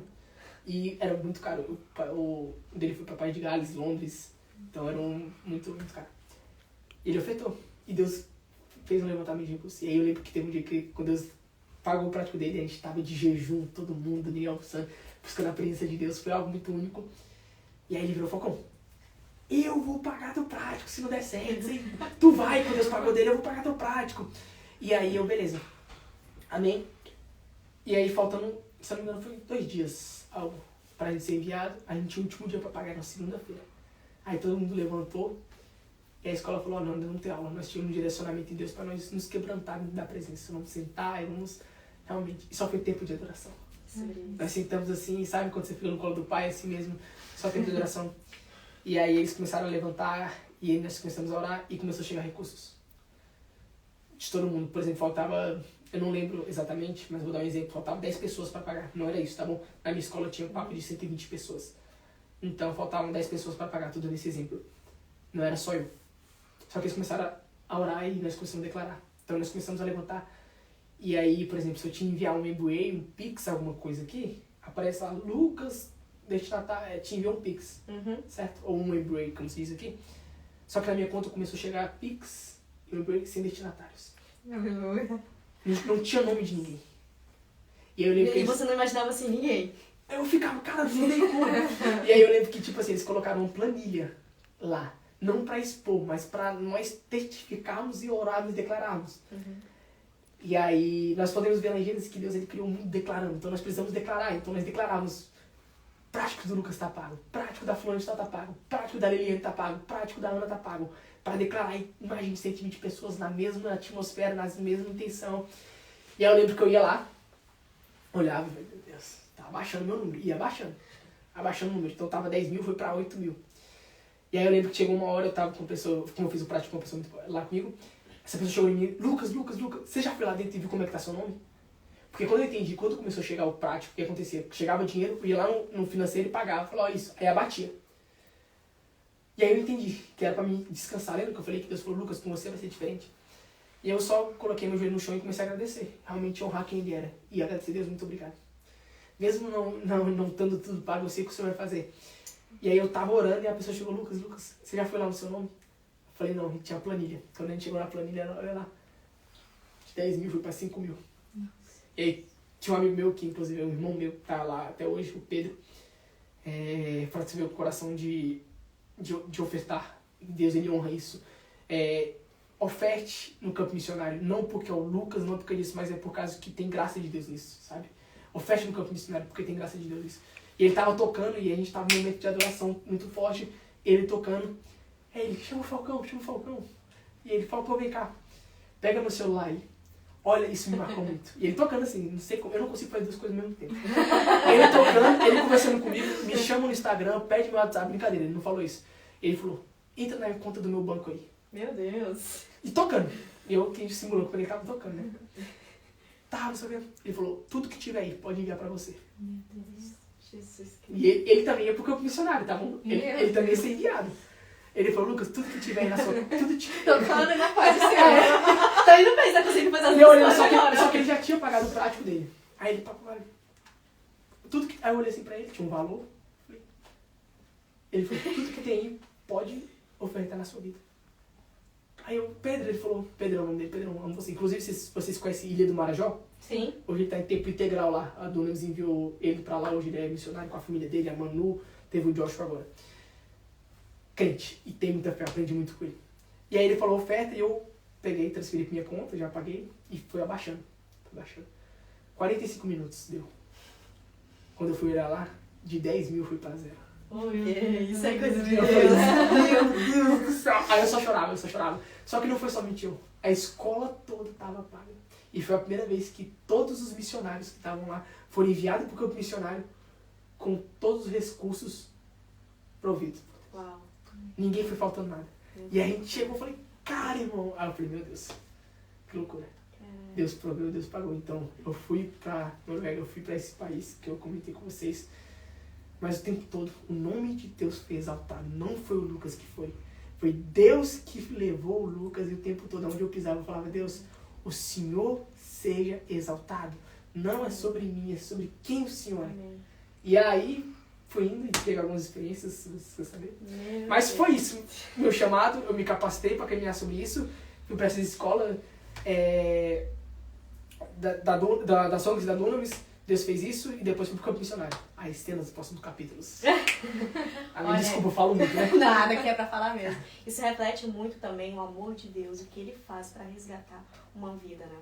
E era muito caro, o dele foi para País de Gales, Londres, então era muito, muito caro. Ele ofertou, e Deus fez um levantamento de recursos. E aí eu lembro que teve um dia que, quando Deus pagou o prático dele, a gente estava de jejum, todo mundo, nem almoçando, buscando a presença de Deus, foi algo muito único. E aí ele virou, Falcão, eu vou pagar teu prático se não der certo. Tu vai, quando Deus pagou dele, eu vou pagar teu prático. E aí eu, beleza. Amém. E aí faltando, se não me engano, foi 2 dias algo pra gente ser enviado. A gente tinha o último dia pra pagar na segunda-feira. Aí todo mundo levantou. E a escola falou, não, não tem aula. Nós tínhamos um direcionamento em Deus pra nós nos quebrantarmos da presença. Vamos sentar e vamos realmente... E só foi tempo de adoração. Nós sentamos assim, sabe quando você fica no colo do pai, assim mesmo, só tempo de adoração. E aí eles começaram a levantar, e aí nós começamos a orar, e começou a chegar recursos. De todo mundo, por exemplo, faltava, eu não lembro exatamente, mas vou dar um exemplo, faltava 10 pessoas para pagar. Não era isso, tá bom? Na minha escola tinha um papo de 120 pessoas. Então faltavam 10 pessoas para pagar, tudo nesse exemplo. Não era só eu. Só que eles começaram a orar e nós começamos a declarar. Então nós começamos a levantar. E aí, por exemplo, se eu te enviar um MBA, um Pix, alguma coisa aqui, aparece lá, Lucas, destinatário, te enviou um Pix, certo? Ou um e-break, como se diz aqui. Só que na minha conta começou a chegar Pix e um e-break sem destinatários. Não tinha nome de ninguém. E aí eu lembro que você não imaginava assim ninguém? Eu ficava, cara, não tem como. E aí eu lembro que, tipo assim, eles colocaram uma planilha lá. Não pra expor, mas pra nós testificarmos e orarmos e declararmos. E aí nós podemos ver na Gênesis que Deus ele criou o mundo declarando. Então nós precisamos declarar. Então nós declaramos: prático do Lucas tá pago, prático da fulana tá pago, prático da Liliane tá pago, prático da Ana tá pago. Para declarar, imagine 120 pessoas na mesma atmosfera, na mesma intenção. E aí eu lembro que eu ia lá, olhava, meu Deus, tá abaixando meu número. Ia abaixando o número. Então tava 10 mil, foi pra 8 mil. E aí eu lembro que chegou uma hora, eu tava com uma pessoa, como eu fiz o prático com uma pessoa lá comigo, essa pessoa chegou em mim: Lucas, você já foi lá dentro e viu como é que tá seu nome? Porque quando eu entendi, quando começou a chegar o prático, o que acontecia? Chegava dinheiro, eu ia lá no financeiro e pagava, falava: ó, isso, aí abatia. E aí eu entendi que era pra mim descansar. Lembra que eu falei que Deus falou: Lucas, com você vai ser diferente? E eu só coloquei meu joelho no chão e comecei a agradecer. Realmente honrar quem ele era. E agradecer: Deus, muito obrigado. Mesmo não estando tudo pago, eu sei o que o Senhor vai fazer. E aí eu tava orando e a pessoa chegou: Lucas, você já foi lá no seu nome? Eu falei: não, tinha a planilha. Quando a gente chegou na planilha, olha lá, de 10 mil foi pra 5 mil. Nossa. E aí tinha um amigo meu, que inclusive é um irmão meu, que tá lá até hoje, o Pedro, pra você ver o coração de ofertar. Deus, ele honra isso. Oferte no campo missionário, não porque é o Lucas, não porque é isso, mas é por causa que tem graça de Deus nisso, sabe? Oferte no campo missionário porque tem graça de Deus nisso. E ele tava tocando e a gente tava num momento de adoração muito forte, ele tocando. Aí ele: chama o Falcão. E ele falou: pô, vem cá, pega meu celular aí. Olha, isso me marcou muito. E ele tocando assim, não sei como, eu não consigo fazer duas coisas ao mesmo tempo. Ele tocando, ele conversando comigo, me chama no Instagram, pede meu WhatsApp, brincadeira, ele não falou isso. Ele falou: entra na conta do meu banco aí. Meu Deus. E tocando. E eu que simulou que ele tava tocando, né? Tá, não sei o que. Ele falou: tudo que tiver aí, pode enviar pra você. Meu Deus. Jesus. E ele também ia pro campo missionário, tá bom? Ele também ia ser enviado. Ele falou: Lucas, tudo que tiver aí na sua... Tocando na paz do Senhor. Tá indo bem, tá conseguindo fazer as coisas. Só que ele já tinha pagado o prático dele. Aí ele pagou. Aí eu olhei assim pra ele, tinha um valor. Ele falou: tudo que tem aí, pode ofertar na sua vida. Aí ele falou: Pedro é o nome dele, Pedro, eu amo você. Inclusive, vocês conhecem Ilha do Marajó? Sim. Hoje ele tá em tempo integral lá. A dona nos enviou ele pra lá, hoje ele é missionário com a família dele, a Manu, teve o Joshua agora. Crente, e tem muita fé, aprendi muito com ele. E aí ele falou oferta e eu peguei, transferi pra minha conta, já paguei e foi abaixando. 45 minutos deu. Quando eu fui olhar lá, de 10 mil fui pra 0. Isso é coisa de Deus. Meu Deus do céu. Aí eu só chorava. Só que não foi somente eu. A escola toda tava paga. E foi a primeira vez que todos os missionários que estavam lá foram enviados pro campo missionário com todos os recursos providos. Uau. Ninguém foi faltando nada. E aí a gente chegou e falei: cara, irmão. Aí eu falei: meu Deus, que loucura. Deus proveu, Deus pagou. Então eu fui pra Noruega, eu fui pra esse país que eu comentei com vocês. Mas o tempo todo, o nome de Deus foi exaltado. Não foi o Lucas que foi. Foi Deus que levou o Lucas. E o tempo todo, onde eu pisava, eu falava: Deus, o Senhor seja exaltado. Não é sobre mim, é sobre quem o Senhor é. Amém. E aí, fui indo e tive algumas experiências, se você quer saber. Mas foi isso. Meu chamado, eu me capacitei para caminhar sobre isso. Fui para essa escola da Songs da Dunamis. Deus fez isso e depois fui pro campo missionário. Aí, cenas dos próximos capítulos. Olha, desculpa, eu falo muito, né? Nada, que é pra falar mesmo. Isso reflete muito também o amor de Deus, o que Ele faz pra resgatar uma vida, né?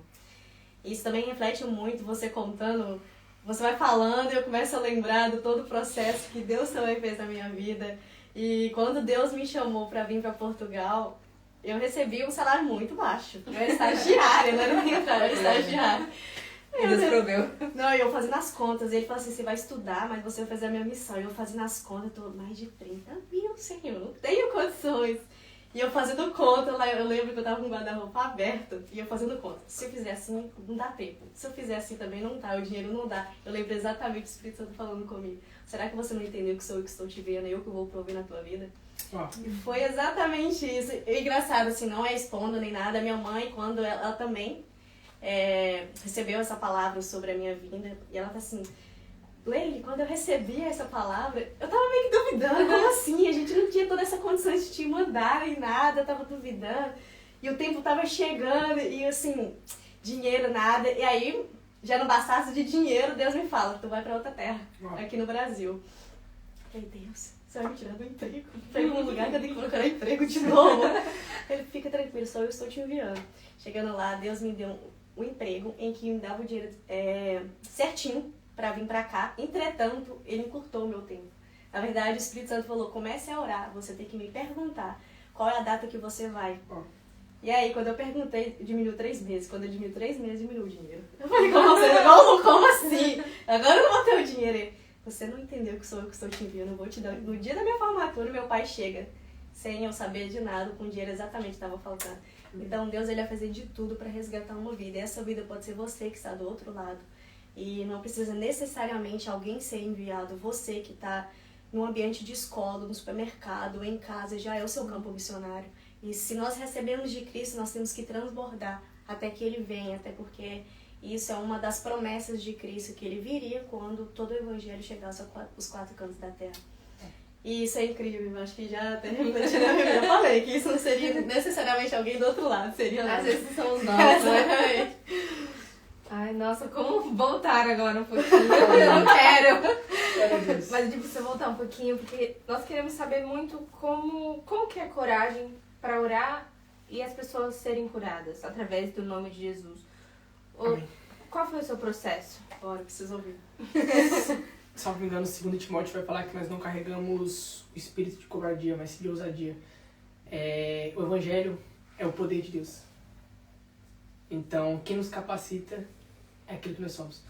Isso também reflete muito você contando, você vai falando e eu começo a lembrar de todo o processo que Deus também fez na minha vida. E quando Deus me chamou pra vir pra Portugal, eu recebi um salário muito baixo. Eu era estagiária, não era nem entrada, eu era estagiária. Deus proveu. Não, eu fazendo as contas, ele falou assim: você vai estudar, mas você vai fazer a minha missão. E eu fazendo as contas, eu tô mais de 30 mil, Senhor, não tenho condições. E eu fazendo conta, eu lembro que eu tava com o guarda-roupa aberto, e eu fazendo conta. Se eu fizer assim, não dá tempo. Se eu fizer assim também, não dá, o dinheiro não dá. Eu lembro exatamente do Espírito Santo falando comigo: será que você não entendeu que sou eu que estou te vendo, eu que vou prover na tua vida? E foi exatamente isso. E engraçado, assim, não é expondo nem nada. Minha mãe, quando ela também recebeu essa palavra sobre a minha vinda, e ela tá assim: Leile, quando eu recebi essa palavra, eu tava meio que duvidando, como assim? A gente não tinha toda essa condição de te mandar e nada, eu tava duvidando. E o tempo tava chegando e assim, dinheiro, nada. E aí, já não bastasse de dinheiro, Deus me fala, tu vai pra outra terra, aqui no Brasil. Eu falei, Deus, você vai me tirar do emprego? Foi um lugar que eu tenho que procurar emprego de novo. Ele, fica tranquilo, só eu estou te enviando. Chegando lá, Deus me deu um emprego em que me dava o dinheiro certinho pra vir pra cá. Entretanto, ele encurtou o meu tempo. Na verdade, o Espírito Santo falou, comece a orar, você tem que me perguntar qual é a data que você vai. E aí, quando eu perguntei, diminuiu 3 meses. Quando eu diminuiu 3 meses, diminuiu o dinheiro. Eu falei, como assim? Agora eu não vou ter o dinheiro. Ele, você não entendeu que sou eu que estou te enviando, eu vou te dar. No dia da minha formatura, meu pai chega, sem eu saber de nada, com o dinheiro exatamente que estava faltando. Então, Deus, ele vai fazer de tudo para resgatar uma vida. E essa vida pode ser você que está do outro lado. E não precisa necessariamente alguém ser enviado. Você que está no ambiente de escola, no supermercado, em casa, já é o seu campo missionário. E se nós recebemos de Cristo, nós temos que transbordar até que Ele venha, até porque isso é uma das promessas de Cristo, que Ele viria quando todo o Evangelho chegasse aos 4 cantos da terra. E isso é incrível, eu acho que já até eu falei que isso não seria necessariamente alguém do outro lado, seria às vezes somos nós, né? Ai, nossa, como voltar agora um pouquinho? Eu não quero. Mas eu precisa voltar um pouquinho, porque nós queremos saber muito como que é coragem para orar e as pessoas serem curadas através do nome de Jesus. Qual foi o seu processo? Bora, preciso ouvir. Se não me engano, 2 Timóteo vai falar que nós não carregamos o espírito de covardia, mas sim de ousadia. O Evangelho é o poder de Deus. Então, quem nos capacita é aquilo que nós somos.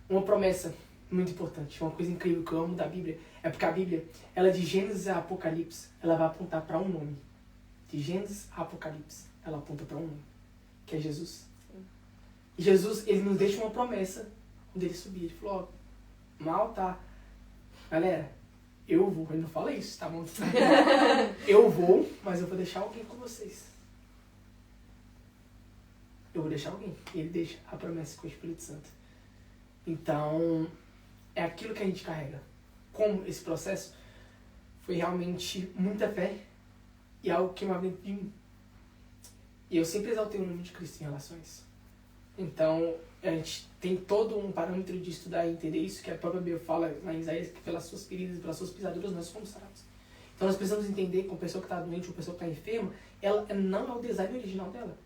Uma promessa muito importante, uma coisa incrível que eu amo da Bíblia, é porque a Bíblia, ela de Gênesis a Apocalipse, ela vai apontar para um nome. De Gênesis a Apocalipse, ela aponta para um nome, que é Jesus. E Jesus, ele nos deixa uma promessa quando ele subir. Ele falou, mal tá. Galera, eu vou. Ele não fala isso, tá bom? Eu vou, mas eu vou deixar alguém com vocês. Eu vou deixar alguém. E ele deixa a promessa com o Espírito Santo. Então, é aquilo que a gente carrega. Como esse processo foi realmente muita fé e algo que uma dentro de mim. E eu sempre exaltei o nome de Cristo em relação a isso. Então, a gente tem todo um parâmetro de estudar e entender isso, que a própria Bíblia fala lá em Isaías, que pelas suas feridas e pelas suas pisaduras nós fomos sarados. Então nós precisamos entender que uma pessoa que está doente, uma pessoa que está enferma, ela não é o design original dela.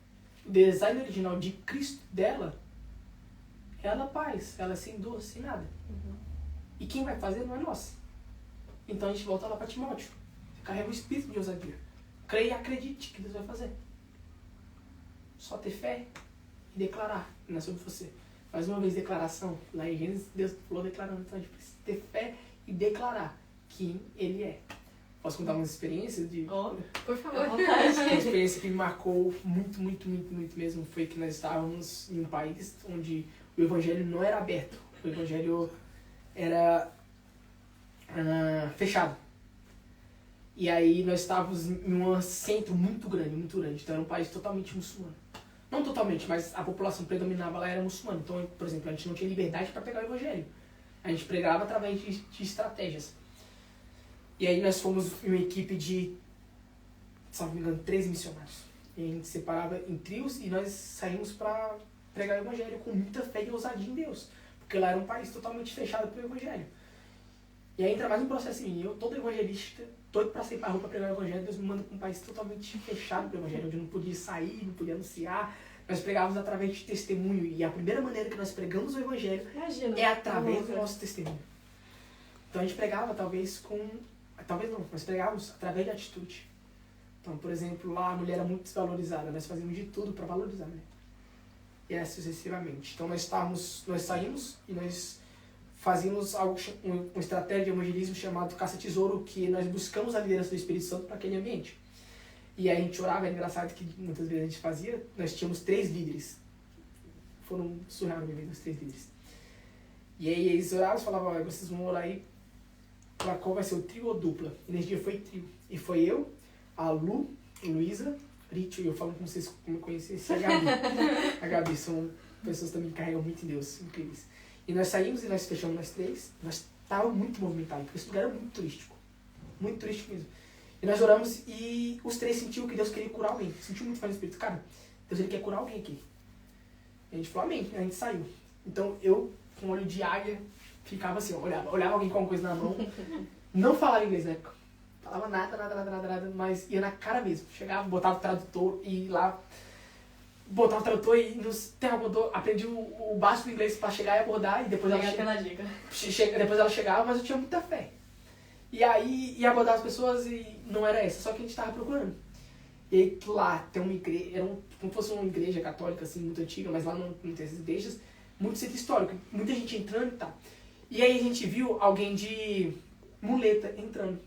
O design original de Cristo dela é ela paz, ela sem dor, sem nada. E quem vai fazer não é nós. Então a gente volta lá para Timóteo. Você carrega o espírito de ousadia. Creia e acredite que Deus vai fazer. Só ter fé e declarar, não é sobre você. Mais uma vez, declaração. Lá em Gênesis, Deus falou declarando. Então a gente precisa ter fé e declarar quem Ele é. Posso contar umas experiências de... Por favor. Uma experiência que me marcou muito, muito, muito, muito mesmo foi que nós estávamos em um país onde o Evangelho não era aberto. O Evangelho era fechado. E aí nós estávamos em um centro muito grande. Então era um país totalmente muçulmano. Não totalmente, mas a população predominava lá era muçulmana. Então, por exemplo, a gente não tinha liberdade para pegar o Evangelho. A gente pregava através de estratégias. E aí nós fomos uma equipe de, se não me engano, 13 missionários. E a gente separava em trios e nós saímos para pregar o Evangelho com muita fé e ousadia em Deus. Porque lá era um país totalmente fechado para o Evangelho. E aí entra mais um processo em mim. Eu, todo evangelista, doido para sair para a rua para pregar o Evangelho, Deus me manda para um país totalmente fechado para o Evangelho, onde eu não podia sair, não podia anunciar. Nós pregávamos através de testemunho. E a primeira maneira que nós pregamos o Evangelho é através do nosso testemunho. Então a gente pregava talvez nós pregávamos através de atitude. Então, por exemplo, lá a mulher era muito desvalorizada. Nós fazíamos de tudo para valorizar a mulher. E assim sucessivamente. Então nós saímos e nós fazíamos uma estratégia de evangelismo chamado caça-tesouro, que nós buscamos a liderança do Espírito Santo para aquele ambiente. E aí a gente orava, é engraçado que muitas vezes a gente fazia, nós tínhamos 3 líderes. Foram surreal na minha vida, os 3 líderes. E aí eles oravam e falavam, olha, vocês vão orar aí para qual vai ser o trio ou dupla. E nesse dia foi trio. E foi eu, a Luísa, Rito, e eu falo com vocês como eu conheci esse a Gabi. A Gabi são pessoas também que carregam muito em Deus, incríveis. E nós saímos e nós fechamos nós três. Nós estávamos muito movimentados, porque esse lugar era muito turístico. Muito turístico mesmo. E nós oramos e os três sentiu que Deus queria curar alguém. Sentiu muito fé no Espírito. Cara, Deus ele quer curar alguém aqui. E a gente falou amém. E a gente saiu. Então eu, com olho de águia, ficava assim, olhava alguém com alguma coisa na mão. Não falava inglês na época. Falava nada, mas ia na cara mesmo. Chegava, botava o tradutor e lá... Botava o tradutor e nos interrogador, aprendi o básico do inglês pra chegar e abordar. E depois pela dica. Depois ela chegava, mas eu tinha muita fé. E aí ia abordar as pessoas e não era essa, só que a gente tava procurando. E aí lá tem uma igreja, era como fosse uma igreja católica assim, muito antiga, mas lá não tem essas igrejas, muito centro histórico, muita gente entrando e tal. E aí a gente viu alguém de muleta entrando.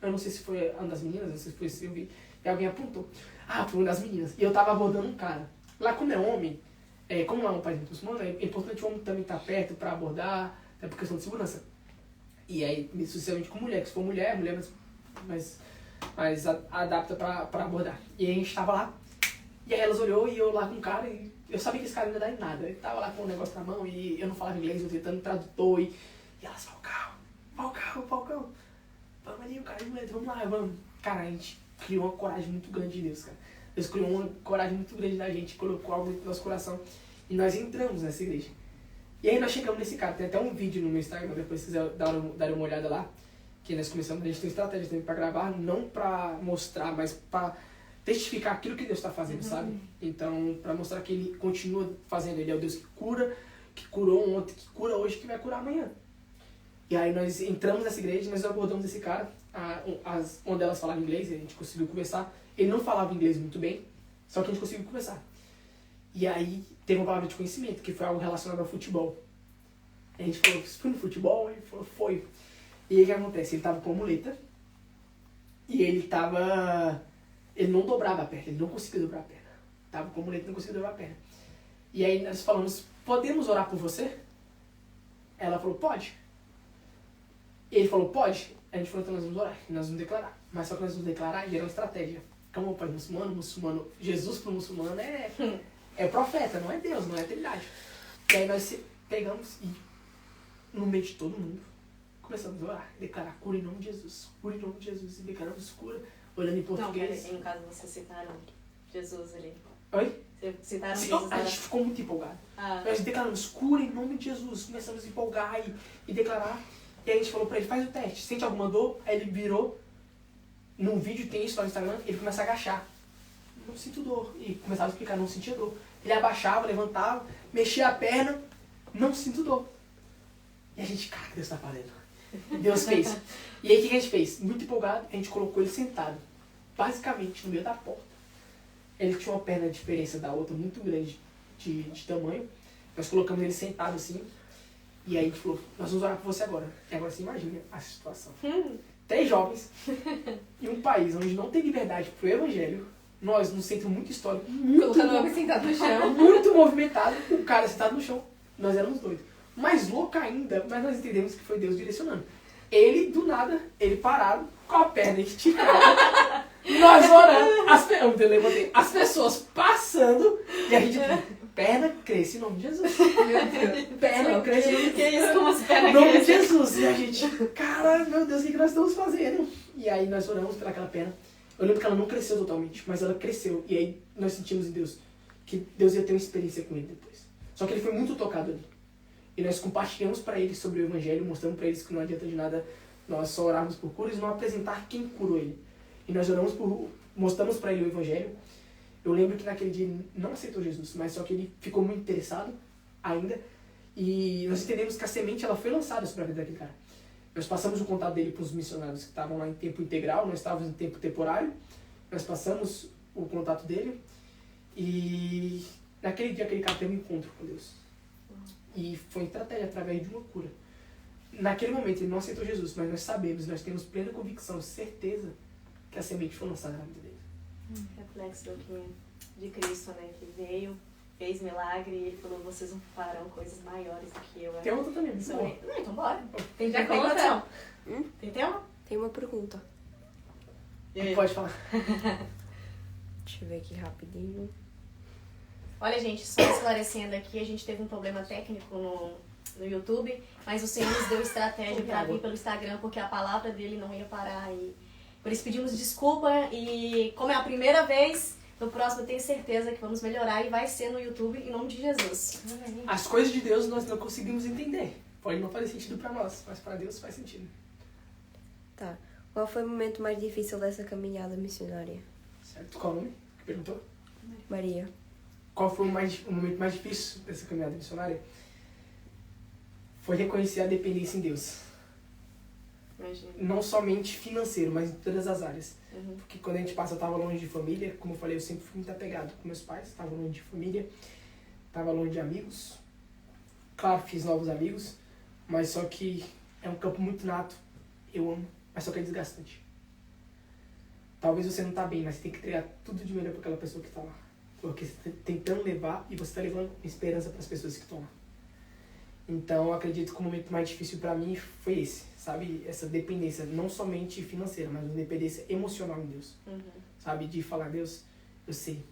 Eu não sei se foi uma das meninas, não sei se foi se eu vi. E alguém apontou. Ah, foi uma das meninas. E eu tava abordando um cara. Lá como é homem, como lá é um país muçulmano, é importante o homem também estar perto pra abordar, até por questão de segurança. E aí, sucessivamente com mulher, que se for mulher, mas adapta pra abordar. E aí a gente tava lá, e aí elas olhou e eu lá com o cara, e eu sabia que esse cara não ia dar em nada. Ele tava lá com o negócio na mão e eu não falava inglês, eu tentando tradutor, e elas, Falcão, vamos ali, o cara de mulher, vamos lá, vamos. Cara, a gente criou uma coragem muito grande de Deus, cara. Deus criou uma coragem muito grande da gente, colocou algo no nosso coração, e nós entramos nessa igreja. E aí nós chegamos nesse cara, tem até um vídeo no meu Instagram, depois se quiser dar uma olhada lá, que nós começamos, a gente tem estratégia também pra gravar, não pra mostrar, mas pra testificar aquilo que Deus está fazendo, sabe? Então, pra mostrar que Ele continua fazendo, Ele é o Deus que cura, que curou ontem, que cura hoje, que vai curar amanhã. E aí nós entramos nessa igreja, nós abordamos esse cara, uma delas falava inglês, e a gente conseguiu conversar. Ele não falava inglês muito bem, só que a gente conseguiu conversar. E aí teve uma palavra de conhecimento, que foi algo relacionado ao futebol. A gente falou, você foi no futebol? Ele falou, foi. E aí o que acontece? Ele tava com a muleta, e ele não dobrava a perna, ele não conseguia dobrar a perna. Tava com a muleta e não conseguia dobrar a perna. E aí nós falamos, podemos orar por você? Ela falou, pode. E ele falou, pode? A gente falou, então nós vamos orar, nós vamos declarar. Mas só que nós vamos declarar e era uma estratégia. Como o pai muçulmano, Jesus para o muçulmano é profeta, não é Deus, não é trindade. E aí nós pegamos e, no meio de todo mundo, começamos a orar, declarar cura em nome de Jesus, cura em nome de Jesus, e declaramos cura, olhando em português. Não, no caso vocês citaram Jesus ali. Oi? Vocês citaram Sim, Jesus. a gente ficou muito empolgado. Ah. Nós declaramos cura em nome de Jesus, começamos a empolgar e declarar. E aí a gente falou pra ele, faz o teste, sente alguma dor? Aí ele virou, num vídeo tem isso lá no Instagram, ele começa a agachar. Não sinto dor. E começava a explicar, não sentia dor. Ele abaixava, levantava, mexia a perna, não sinto dor. E a gente, cara, que Deus tá fazendo? Deus fez. E aí o que a gente fez? Muito empolgado, a gente colocou ele sentado, basicamente no meio da porta. Ele tinha uma perna de diferença da outra muito grande de tamanho. Nós colocamos ele sentado assim. E aí a gente falou, nós vamos orar por você agora. E agora você imagina a situação. 3 jovens em um país onde não tem liberdade pro evangelho. Nós, num centro muito histórico, Colocando o homem sentado no chão. muito movimentado, o cara sentado no chão. Nós éramos doidos. Mais louco ainda, mas nós entendemos que foi Deus direcionando. Ele, do nada, ele parado, com a perna esticada. Nós orando, eu levantei, as pessoas passando, e a gente, perna cresce em nome de Jesus. Meu Deus. Perna cresce em nome de Jesus. Que isso, como as pernas Em nome de crescem? Jesus. E a gente, cara, meu Deus, o que nós estamos fazendo? E aí nós oramos pelaquela perna. Eu lembro que ela não cresceu totalmente, mas ela cresceu. E aí nós sentimos em Deus que Deus ia ter uma experiência com ele depois. Só que ele foi muito tocado ali. E nós compartilhamos para eles sobre o evangelho, mostrando para eles que não adianta de nada nós só orarmos por curas e não apresentar quem curou ele. E nós oramos mostramos para ele o evangelho. Eu lembro que naquele dia ele não aceitou Jesus, mas só que ele ficou muito interessado ainda. E nós entendemos que a semente ela foi lançada sobre a vida daquele cara. Nós passamos o contato dele para os missionários que estavam lá em tempo integral, nós estávamos em tempo temporário. Nós passamos o contato dele e naquele dia aquele cara teve um encontro com Deus. E foi estratégia através de uma cura. Naquele momento ele não aceitou Jesus, mas nós sabemos, nós temos plena convicção, certeza que a semente foi lançada na vida dele. Reflexo de Cristo, né? Que veio, fez milagre e ele falou, vocês farão coisas maiores do que eu. Tem outra também, Isso boa. aí. Não, então bora. Tem Já tem conta? produção? Hum? Tem tema? Tem uma pergunta. E aí? Pode falar. Deixa eu ver aqui rapidinho. Olha, gente, só esclarecendo aqui, a gente teve um problema técnico no YouTube, mas o Senhor nos deu estratégia para vir pelo Instagram, porque a palavra dele não ia parar. E por isso pedimos desculpa, e como é a primeira vez, no próximo eu tenho certeza que vamos melhorar e vai ser no YouTube, em nome de Jesus. As coisas de Deus nós não conseguimos entender. Pode não fazer sentido para nós, mas para Deus faz sentido. Tá. Qual foi o momento mais difícil dessa caminhada missionária? Certo? Qual o nome que perguntou? Maria. Qual foi o momento mais difícil dessa caminhada missionária? Foi reconhecer a dependência em Deus. Imagina. Não somente financeiro, mas em todas as áreas. Uhum. Porque quando a gente passa, eu estava longe de família. Como eu falei, eu sempre fui muito apegado com meus pais. Estava longe de família, estava longe de amigos. Claro, fiz novos amigos, mas só que é um campo muito nato. Eu amo, mas só que é desgastante. Talvez você não tá bem, mas você tem que entregar tudo de melhor para aquela pessoa que está lá. Porque você está tentando levar e você está levando esperança para as pessoas que estão lá. Então, eu acredito que o momento mais difícil para mim foi esse, sabe? Essa dependência, não somente financeira, mas uma dependência emocional em Deus. Uhum. Sabe? De falar, Deus, eu sei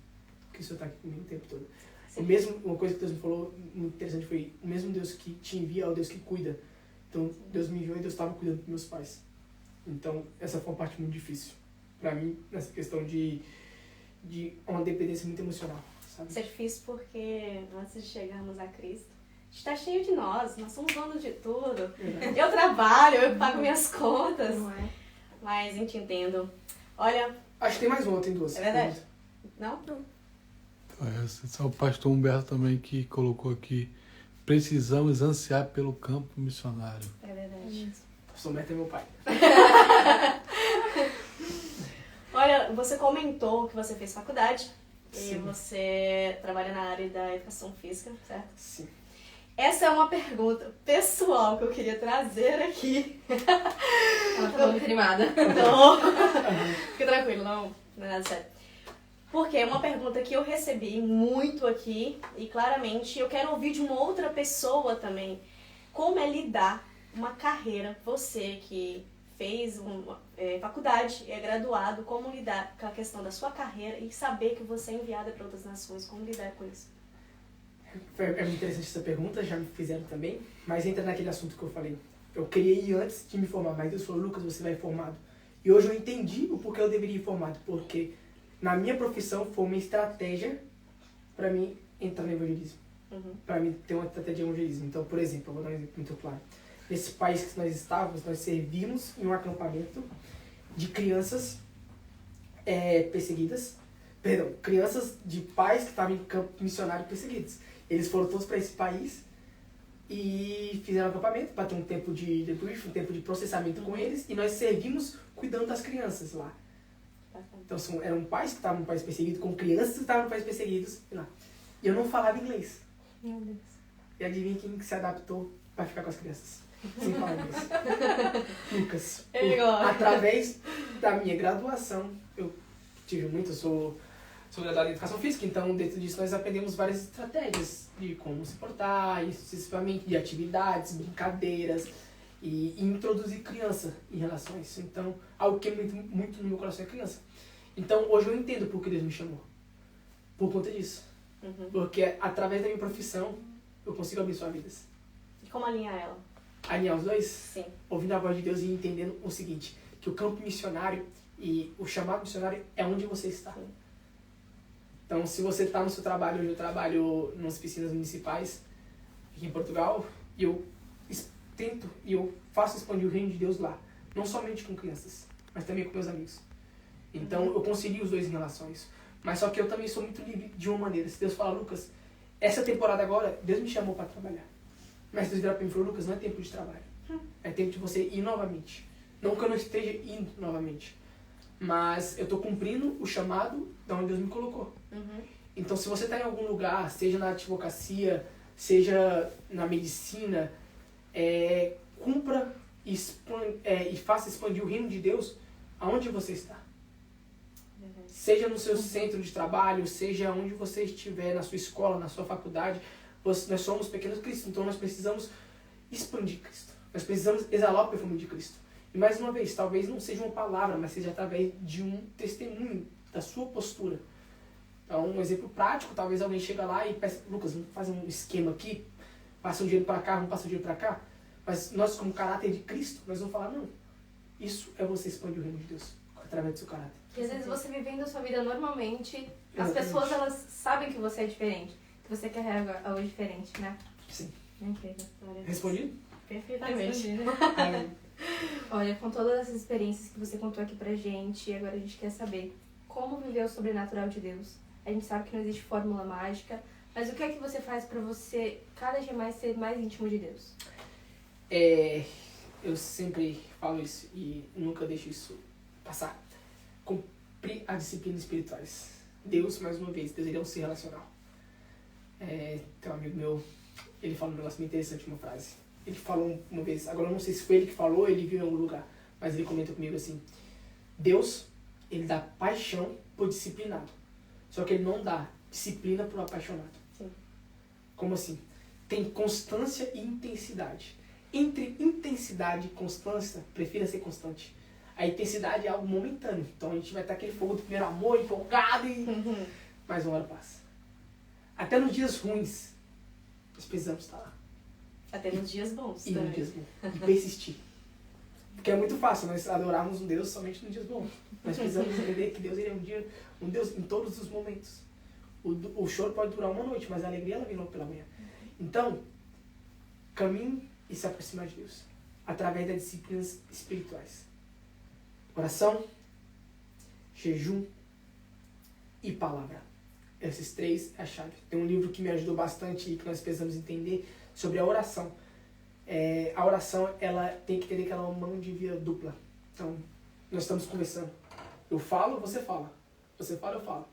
que o Senhor está aqui comigo o tempo todo. Sim. O mesmo, uma coisa que Deus me falou muito interessante foi, o mesmo Deus que te envia é o Deus que cuida. Então, Deus me enviou e Deus estava cuidando dos meus pais. Então, essa foi uma parte muito difícil para mim, nessa questão de uma dependência muito emocional, sabe? Isso é difícil porque antes de chegarmos a Cristo, a gente está cheio de nós somos donos de tudo. Verdade. Eu trabalho, eu pago minhas contas, Não é? mas eu te entendo. Olha, Acho que tem mais uma, tem duas. É verdade? não? Esse é o pastor Humberto também que colocou aqui. Precisamos ansiar pelo campo missionário. É verdade. O pastor Humberto é meu pai. Olha, você comentou que você fez faculdade e Sim. você trabalha na área da educação física, certo? Sim. Essa é uma pergunta pessoal que eu queria trazer aqui. Ela tá muito animada. Não, fica tranquilo, não é nada sério. Porque é uma pergunta que eu recebi muito aqui e claramente eu quero ouvir de uma outra pessoa também. Como é lidar uma carreira, você que fez uma faculdade, é graduado, como lidar com a questão da sua carreira e saber que você é enviada para outras nações, como lidar com isso? É muito interessante essa pergunta, já me fizeram também, mas entra naquele assunto que eu falei. Eu queria ir antes de me formar, mas Deus falou, Lucas, você vai formado. E hoje eu entendi o porquê eu deveria ir formado, porque na minha profissão foi uma estratégia para mim entrar no evangelismo. Uhum. Para mim ter uma estratégia de evangelismo. Então, por exemplo, eu vou dar um exemplo muito claro. Nesse país que nós estávamos, nós servimos em um acampamento de crianças perseguidas, crianças de pais que estavam em campo missionário perseguidos. Eles foram todos para esse país e fizeram acampamento para ter um tempo de debrief, um tempo de processamento com eles, e nós servimos cuidando das crianças lá. Então eram pais que estavam no país perseguido, com crianças que estavam no país perseguidos. E eu não falava inglês. Meu Deus. E adivinha quem se adaptou para ficar com as crianças? Sem falar inglês. Lucas. Ele gosta. Através da minha graduação, eu sou graduado em educação física, então dentro disso nós aprendemos várias estratégias de como se portar, especificamente de atividades, brincadeiras e introduzir criança em relação a isso. Então, algo que é muito no meu coração é criança. Então, hoje eu entendo por que Deus me chamou. Por conta disso. Uhum. Porque através da minha profissão, eu consigo abençoar vidas. E como alinhar ela? Alinhar os dois, Sim. ouvindo a voz de Deus e entendendo o seguinte, que o campo missionário e o chamado missionário é onde você está. Sim. Então, se você está no seu trabalho, hoje eu trabalho nas piscinas municipais aqui em Portugal, e eu tento e eu faço expandir o reino de Deus lá. Não somente com crianças, mas também com meus amigos. Então, eu concilio os dois em relação a isso. Mas só que eu também sou muito livre de uma maneira. Se Deus fala, Lucas, essa temporada agora, Deus me chamou para trabalhar. Mas Deus vira para mim e falou, Lucas, não é tempo de trabalho. É tempo de você ir novamente. Não que eu não esteja indo novamente. Mas eu estou cumprindo o chamado de onde Deus me colocou. Uhum. Então, se você está em algum lugar, seja na advocacia, seja na medicina, cumpra e faça expandir o reino de Deus aonde você está. Seja no seu centro de trabalho, seja onde você estiver, na sua escola, na sua faculdade, nós somos pequenos cristos, então nós precisamos expandir Cristo. Nós precisamos exalar o perfume de Cristo. E mais uma vez, talvez não seja uma palavra, mas seja através de um testemunho da sua postura. Então, um exemplo prático, talvez alguém chega lá e peça, Lucas, vamos fazer um esquema aqui passa um dinheiro para cá, um passa um dinheiro para cá. Mas nós, como caráter de Cristo, nós vamos falar, não. Isso é você expandir o reino de Deus, através do seu caráter. E às vezes você vivendo a sua vida normalmente, as Exatamente. pessoas elas sabem que você é diferente, que você quer algo diferente, né? Sim. É incrível. Glória a Deus. Respondido? Perfeitamente. Amém. Olha, com todas essas experiências que você contou aqui pra gente, agora a gente quer saber como viver o sobrenatural de Deus. A gente sabe que não existe fórmula mágica, mas o que é que você faz pra você cada dia mais ser mais íntimo de Deus? Eu sempre falo isso e nunca deixo isso passar. Cumprir as disciplinas espirituais. Deus, mais uma vez, Deus ele é um ser relacional. Tem um amigo meu, ele fala um negócio muito interessante, uma frase. Ele falou uma vez, agora eu não sei se foi ele que falou ou ele viu em algum lugar, mas ele comenta comigo assim: Deus, ele dá paixão por disciplinado, só que ele não dá disciplina por apaixonado. Sim. Como assim? Tem constância e intensidade. Entre intensidade e constância, prefira ser constante. A intensidade é algo momentâneo, então a gente vai ter aquele fogo do primeiro amor, empolgado, mas uma hora passa. Até nos dias ruins, nós precisamos estar lá. Até nos dias bons E também. nos dias bons. E persistir. Porque é muito fácil nós adorarmos um Deus somente nos dias bons. Nós precisamos entender que Deus ele é um Deus em todos os momentos. O choro pode durar uma noite, mas a alegria ela vem logo pela manhã. Então, caminhe e se aproximar de Deus. Através das disciplinas espirituais. Oração, jejum e palavra. Esses três é a chave. Tem um livro que me ajudou bastante e que nós precisamos entender sobre a oração. A oração, ela tem que entender que ela é uma mão de via dupla. Então, nós estamos conversando. Eu falo, você fala. Você fala, eu falo.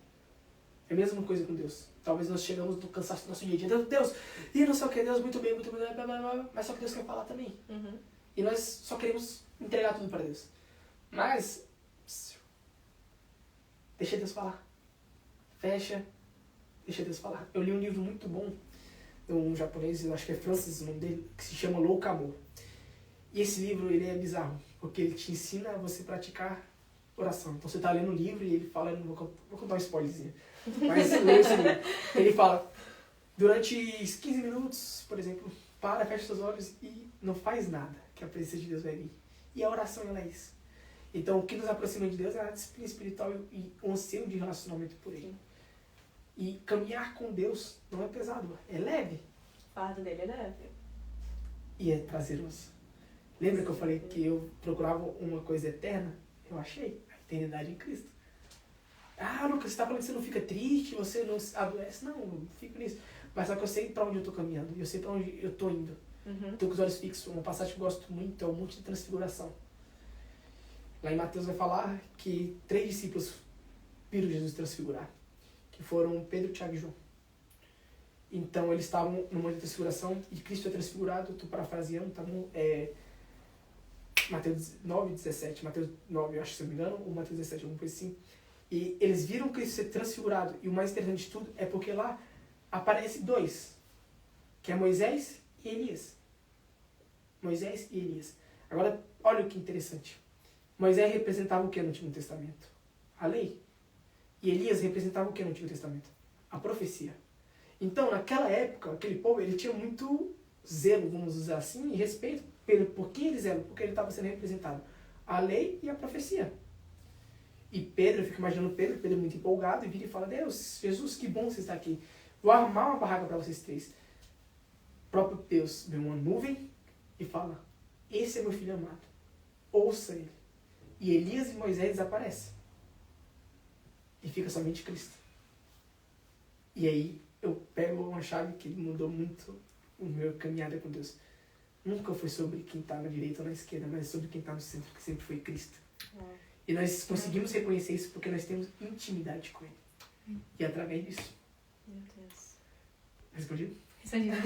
É a mesma coisa com Deus. Talvez nós chegamos do cansaço do nosso dia a dia. Deus, e não sei o que, Deus, muito bem, blá, blá, blá, blá, mas só que Deus quer falar também. E nós só queremos entregar tudo para Deus. Mas, deixa Deus falar. Fecha, deixa Deus falar. Eu li um livro muito bom, de um japonês, eu acho que é Francis o nome dele, que se chama Louco Amor. E esse livro, ele é bizarro, porque ele te ensina a você praticar oração. Então você está lendo o livro e ele fala, não vou contar um spoilerzinho, mas ele fala, durante 15 minutos, por exemplo, fecha seus olhos e não faz nada, que a presença de Deus vai vir. E a oração, ela é isso. Então, o que nos aproxima de Deus é a disciplina espiritual e o anseio de relacionamento por Ele. E caminhar com Deus não é pesado, é leve. O fardo dele é leve. E é prazeroso. Lembra que eu falei que eu procurava uma coisa eterna? Eu achei a eternidade em Cristo. Ah, Lucas, você está falando que você não fica triste, você não adoece? Não, eu fico nisso. Mas só que eu sei para onde eu estou caminhando, e eu sei para onde eu estou indo. Estou com os olhos fixos. Uma passagem que eu gosto muito é o Monte de Transfiguração. Lá em Mateus vai falar que 3 discípulos viram Jesus transfigurar, que foram Pedro, Tiago e João. Então eles estavam no Monte de Transfiguração e Cristo é transfigurado, estou parafraseando, tá bom? Mateus 9, 17, Mateus 9, eu acho, se eu não me engano, ou Mateus 17, alguma coisa assim. E eles viram Cristo ser transfigurado, e o mais interessante de tudo é porque lá aparece 2, que é Moisés e Elias. Moisés e Elias. Agora, olha o que interessante. Moisés representava o que no Antigo Testamento? A lei. E Elias representava o que no Antigo Testamento? A profecia. Então, naquela época, aquele povo, ele tinha muito zelo, vamos usar assim, e respeito por que ele zelo? Porque ele estava sendo representado a lei e a profecia. E Pedro, eu fico imaginando Pedro muito empolgado, e vira e fala, Deus, Jesus, que bom você estar aqui. Vou arrumar uma barraca para vocês 3. O próprio Deus vê uma nuvem e fala, esse é meu filho amado, ouça ele. E Elias e Moisés desaparecem. E fica somente Cristo. E aí eu pego uma chave que mudou muito o meu caminhada com Deus. Nunca foi sobre quem está na direita ou na esquerda, mas sobre quem está no centro, que sempre foi Cristo. E nós conseguimos reconhecer isso porque nós temos intimidade com Ele. E através disso. Meu Deus. Respondido? Respondido.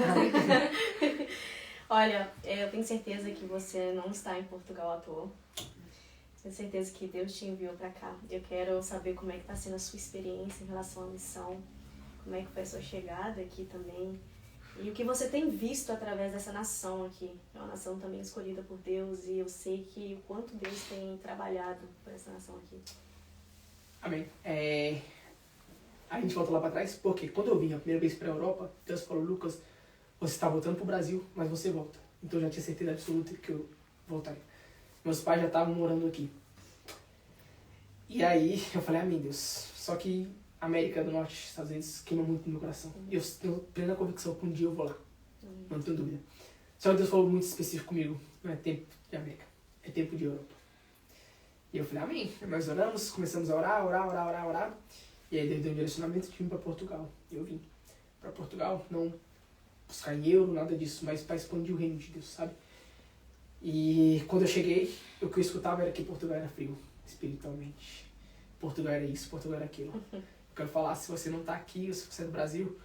Olha, eu tenho certeza que você não está em Portugal à toa. Tenho certeza que Deus te enviou para cá. Eu quero saber como é que está sendo a sua experiência em relação à missão. Como é que foi a sua chegada aqui também. E o que você tem visto através dessa nação aqui. É uma nação também escolhida por Deus. E eu sei que o quanto Deus tem trabalhado por essa nação aqui. Amém. A gente volta lá para trás, porque quando eu vim a primeira vez para a Europa, Deus falou, Lucas, você está voltando pro Brasil, mas você volta. Então eu já tinha certeza absoluta que eu voltaria. Meus pais já estavam morando aqui. E aí eu falei, amém, Deus. Só que América do Norte, Estados Unidos, queima muito no meu coração. E eu tenho plena convicção que um dia eu vou lá. Não tenho dúvida. Só que Deus falou muito específico comigo. Não é tempo de América, é tempo de Europa. E eu falei, amém. Nós oramos, começamos a orar. E aí Deus deu um direcionamento de vir para Portugal. E eu vim para Portugal, não buscar em euro, nada disso, mas para expandir o reino de Deus, sabe? E quando eu cheguei, o que eu escutava era que Portugal era frio, espiritualmente. Portugal era isso, Portugal era aquilo. Eu quero falar, se você não está aqui, ou se você é do Brasil,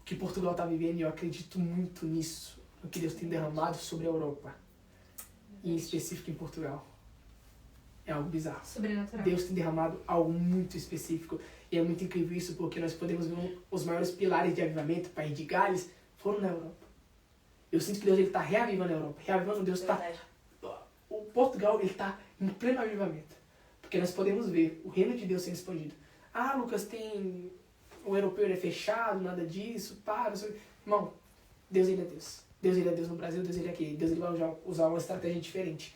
o que Portugal está vivendo, e eu acredito muito nisso, no que Deus tem derramado sobre a Europa. E em específico em Portugal. É algo bizarro. Sobrenatural. Deus tem derramado algo muito específico. E é muito incrível isso, porque nós podemos ver os maiores pilares de avivamento, País de Gales, foram na Europa. Eu sinto que Deus está reavivando a Europa. Reavivando, Deus está... O Portugal está em pleno avivamento. Porque nós podemos ver o reino de Deus sendo expandido. Ah, Lucas, tem... O europeu ele é fechado, nada disso, pá, não sei... Irmão, Deus ele é Deus. Deus ele é Deus no Brasil, Deus ele é aqui. Deus ele vai usar uma estratégia diferente.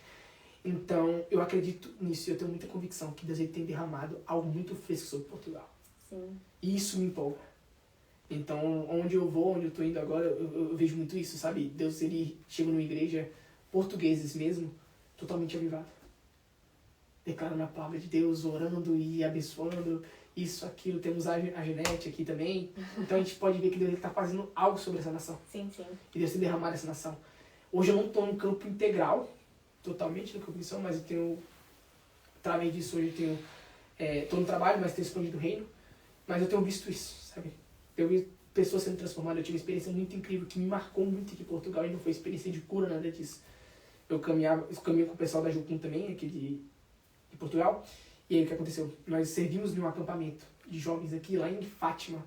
Então, eu acredito nisso e eu tenho muita convicção que Deus ele tem derramado algo muito fresco sobre Portugal. Sim. E isso me empolga. Então, onde eu vou, onde eu estou indo agora, eu vejo muito isso, sabe? Deus ele chega numa igreja, portugueses mesmo, totalmente avivado. Declarando a palavra de Deus, orando e abençoando isso, aquilo. Temos a Janete aqui também. Então, a gente pode ver que Deus está fazendo algo sobre essa nação. Sim, sim. E Deus tem derramado essa nação. Hoje eu não estou no campo integral, totalmente no campo de missão, mas eu tenho, através disso, hoje eu tenho, estou no trabalho, mas tenho expandido o reino, mas eu tenho visto isso, sabe? Eu vi pessoas sendo transformadas, eu tive uma experiência muito incrível, que me marcou muito aqui em Portugal, e não foi experiência de cura, nada disso. Eu caminho com o pessoal da Jucum também, aqui de Portugal, e aí o que aconteceu? Nós servimos em um acampamento de jovens aqui, lá em Fátima.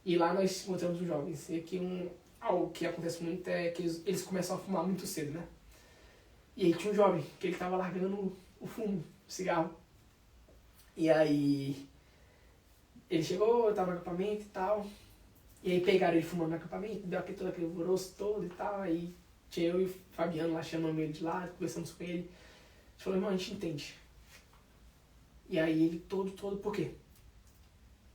E lá nós encontramos os jovens, e aqui algo que acontece muito é que eles começam a fumar muito cedo, né? E aí tinha um jovem que ele tava largando o fumo, o cigarro. E aí ele chegou, eu tava no acampamento e tal. E aí pegaram ele fumando no acampamento, deu todo aquele alvoroço todo e tal. Aí tinha eu e o Fabiano lá chamando ele de lá, conversamos com ele. A gente falou, irmão, a gente entende. E aí ele todo, por quê?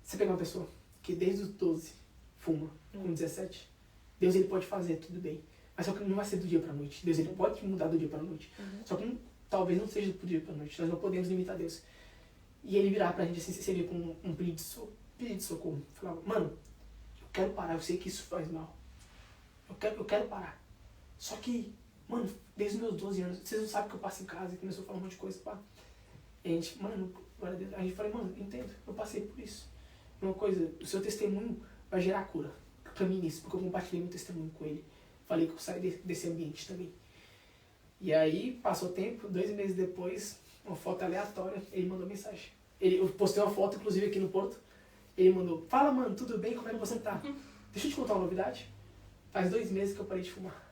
Você pega uma pessoa que desde os 12 fuma, com 17... Deus ele pode fazer, tudo bem. Mas só que não vai ser do dia para a noite. Deus ele pode mudar do dia para a noite. Só que talvez não seja do dia para a noite. Nós não podemos limitar Deus. E ele virar pra gente assim, seria com um pedido de socorro. Falava, mano, eu quero parar, eu sei que isso faz mal. Eu quero parar. Só que, mano, desde os meus 12 anos, vocês não sabem que eu passo em casa e começou a falar um monte de coisa, pá. E a gente, mano, glória a Deus. A gente falou, mano, entendo, eu passei por isso. Uma coisa, o seu testemunho vai gerar cura. Pra mim nisso, porque eu compartilhei meu testemunho com ele. Falei que eu saí desse ambiente também. E aí, passou tempo, 2 meses depois, uma foto aleatória, ele mandou mensagem. Eu postei uma foto, inclusive, aqui no Porto. Ele mandou, fala, mano, tudo bem? Como é que você tá? Deixa eu te contar uma novidade. Faz 2 meses que eu parei de fumar.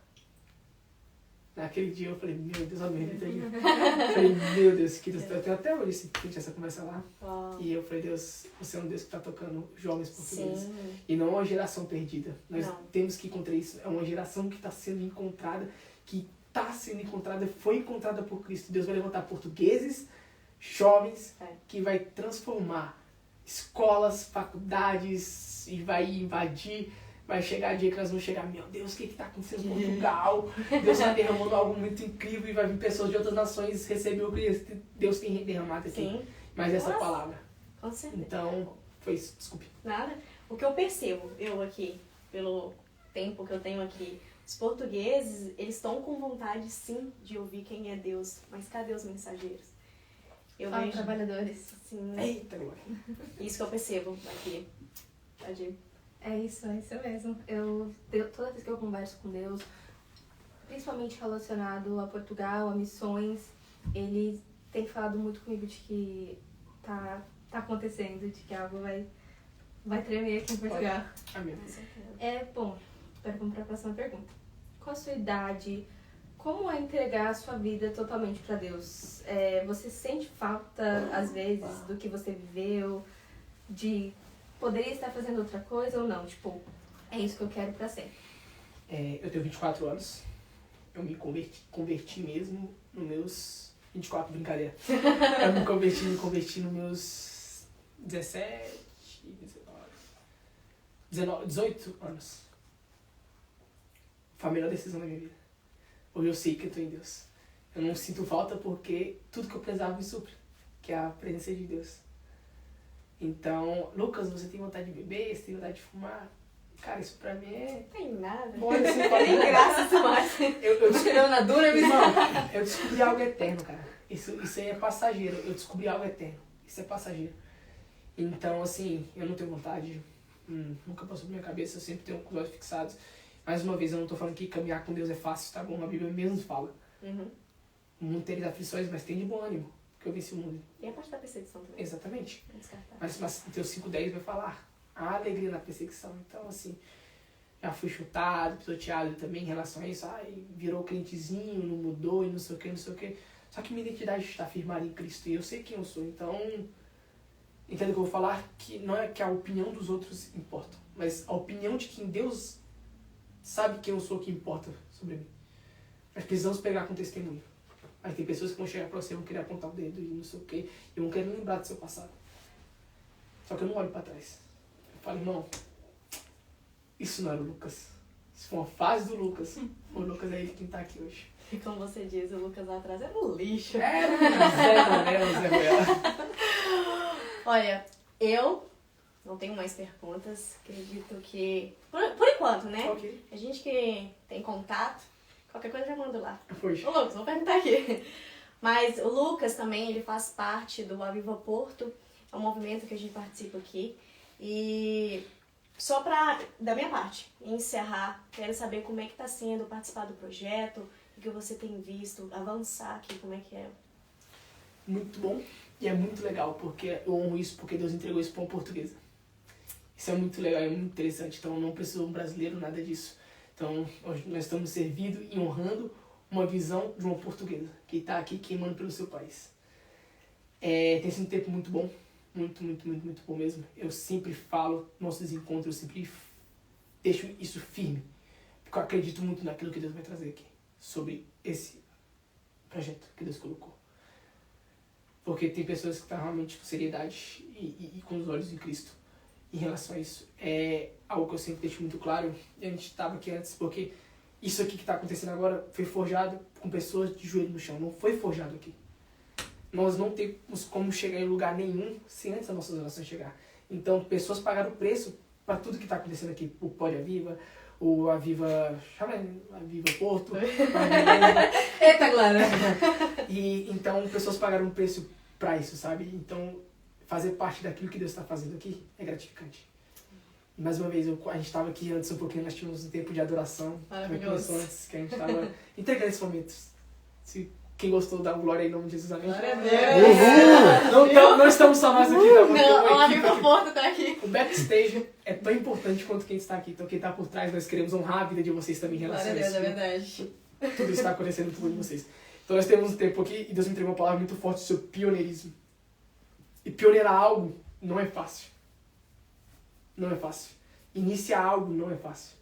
Naquele dia eu falei, meu Deus, amém. Falei, meu Deus, que Deus. Eu tenho até hoje essa conversa lá. Uau. E eu falei, Deus, você é um Deus que está tocando jovens portugueses. Sim. E não é uma geração perdida. Nós Não. temos que encontrar isso. É uma geração que está sendo encontrada, foi encontrada por Cristo. Deus vai levantar portugueses, jovens, que vai transformar escolas, faculdades, e vai invadir. Vai chegar dia que nós vamos chegar, meu Deus, o que está acontecendo em Portugal? Deus está derramando algo muito incrível e vai vir pessoas de outras nações receber o que Deus tem derramado aqui. Sim. Mas essa Nossa. palavra. Com certeza. Então, foi isso, desculpe. Nada. O que eu percebo, eu aqui, pelo tempo que eu tenho aqui, os portugueses, eles estão com vontade, sim, de ouvir quem é Deus. Mas cadê os mensageiros? Eu Fala, vejo, trabalhadores. sim, Eita, glória. isso que eu percebo aqui. Tadinho. É isso mesmo. Toda vez que eu converso com Deus, principalmente relacionado a Portugal, a missões, ele tem falado muito comigo de que tá acontecendo, de que algo vai tremer aqui em Portugal. Amém. Bom, vamos para a próxima pergunta. Qual a sua idade? Como é entregar a sua vida totalmente para Deus? Você sente falta, às vezes, do que você viveu, de poderia estar fazendo outra coisa ou não? Tipo, É isso que eu quero pra sempre. Eu tenho 24 anos. Eu me converti mesmo nos meus 24, brincadeira. Eu me converti nos meus 17, 18 anos. Foi a melhor decisão da minha vida. Hoje eu sei que eu tô em Deus. Eu não sinto falta porque tudo que eu precisava me supre, que é a presença de Deus. Então, Lucas, você tem vontade de beber? Você tem vontade de fumar? Cara, isso pra mim é... Não tem nada. Bora, assim, Nem graça, Tomás. eu Tirando na dura, me Irmão, eu descobri algo eterno, cara. Isso aí é passageiro. Eu descobri algo eterno. Isso é passageiro. Então, assim, eu não tenho vontade. Nunca passou por minha cabeça. Eu sempre tenho os olhos fixados. Mais uma vez, eu não tô falando que caminhar com Deus é fácil, tá bom? A Bíblia mesmo fala. O mundo teria aflições, mas tem de bom ânimo. Porque eu venci o mundo. Tem a parte da perseguição também. Exatamente. Não descartar. Mas o teu 5:10 vai falar a alegria na perseguição. Então, assim, já fui chutado, pisoteado também em relação a isso. Virou crentezinho, não mudou e não sei o que, não sei o que. Só que minha identidade está firmada em Cristo e eu sei quem eu sou. Então, entendo que eu vou falar que não é que a opinião dos outros importa, mas a opinião de quem Deus sabe quem eu sou que importa sobre mim. Nós precisamos pegar com testemunho. Mas tem pessoas que vão chegar pra você e vão querer apontar o dedo e não sei o que, e vão querer lembrar do seu passado. Só que eu não olho pra trás. Eu falo, irmão, isso não era o Lucas. Isso foi uma fase do Lucas. O Lucas é ele quem tá aqui hoje. E como você diz, o Lucas lá atrás é um lixo. Zé Ruela. Olha, eu não tenho mais perguntas. Acredito que... Por enquanto, né? Ok. A gente que tem contato, qualquer coisa eu já mando lá. Hoje. Ô, Lucas, vou perguntar aqui. Mas o Lucas também, ele faz parte do Aviva Porto. É um movimento que a gente participa aqui. E só pra, da minha parte, encerrar, quero saber como é que tá sendo participar do projeto, o que você tem visto, avançar aqui, como é que é. Muito bom. E é muito legal, porque eu honro isso, porque Deus entregou isso pra uma portuguesa. Isso é muito legal, é muito interessante. Então não precisou um brasileiro, nada disso. Então nós estamos servindo e honrando uma visão de uma portuguesa, que está aqui queimando pelo seu país. Tem sido um tempo muito bom. Muito, muito, muito, muito bom mesmo. Eu sempre falo, nossos encontros, eu sempre deixo isso firme. Porque eu acredito muito naquilo que Deus vai trazer aqui. Sobre esse projeto que Deus colocou. Porque tem pessoas que estão realmente com seriedade e com os olhos em Cristo. Em relação a isso. É algo que eu sempre deixo muito claro. E a gente estava aqui antes, porque isso aqui que está acontecendo agora foi forjado com pessoas de joelho no chão. Não foi forjado aqui. Nós não temos como chegar em lugar nenhum sem antes das nossas orações chegar. Então, pessoas pagaram o preço para tudo que está acontecendo aqui. O Pode Aviva, o Aviva... Aviva Porto. Eita, Glória! E então, pessoas pagaram um preço para isso, sabe? Então, fazer parte daquilo que Deus está fazendo aqui é gratificante. E mais uma vez, a gente estava aqui antes um pouquinho, nós tínhamos um tempo de adoração. Maravilhoso. Antes, que a gente estava entregando esses momentos. Se quem gostou, dá glória em nome de Jesus, amém? Glória a Deus! Não estamos só nós aqui, tá? Não, o Aviva Porto tá aqui. O backstage é tão importante quanto quem está aqui. Então, quem está por trás, nós queremos honrar a vida de vocês também em relação Glória a a Deus, isso. é verdade. Tudo isso está acontecendo por de vocês. Então, nós temos um tempo aqui e Deus me entregou uma palavra muito forte sobre pioneirismo. E pioneirar algo não é fácil. Não é fácil. Iniciar algo não é fácil.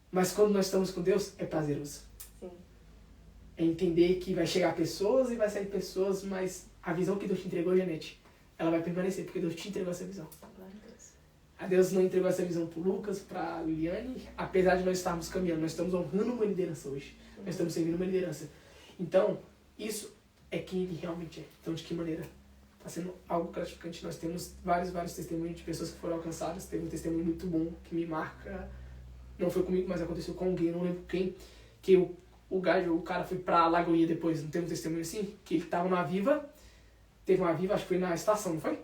Mas quando nós estamos com Deus, é prazeroso. Sim. É entender que vai chegar pessoas e vai sair pessoas, mas a visão que Deus te entregou, Janete, ela vai permanecer, porque Deus te entregou essa visão. Glória a Deus. A Deus não entregou essa visão pro Lucas, pra Liliane, apesar de nós estarmos caminhando, nós estamos honrando uma liderança hoje. Nós estamos servindo uma liderança. Então, isso é quem ele realmente é. Então, de que maneira? Está sendo algo gratificante. Nós temos vários testemunhos de pessoas que foram alcançadas. Teve um testemunho muito bom que me marca. Não foi comigo, mas aconteceu com alguém, não lembro quem. Que o cara foi pra Lagoinha depois. Não teve um testemunho assim? Que ele tava numa Aviva. Teve uma Aviva, acho que foi na estação, não foi?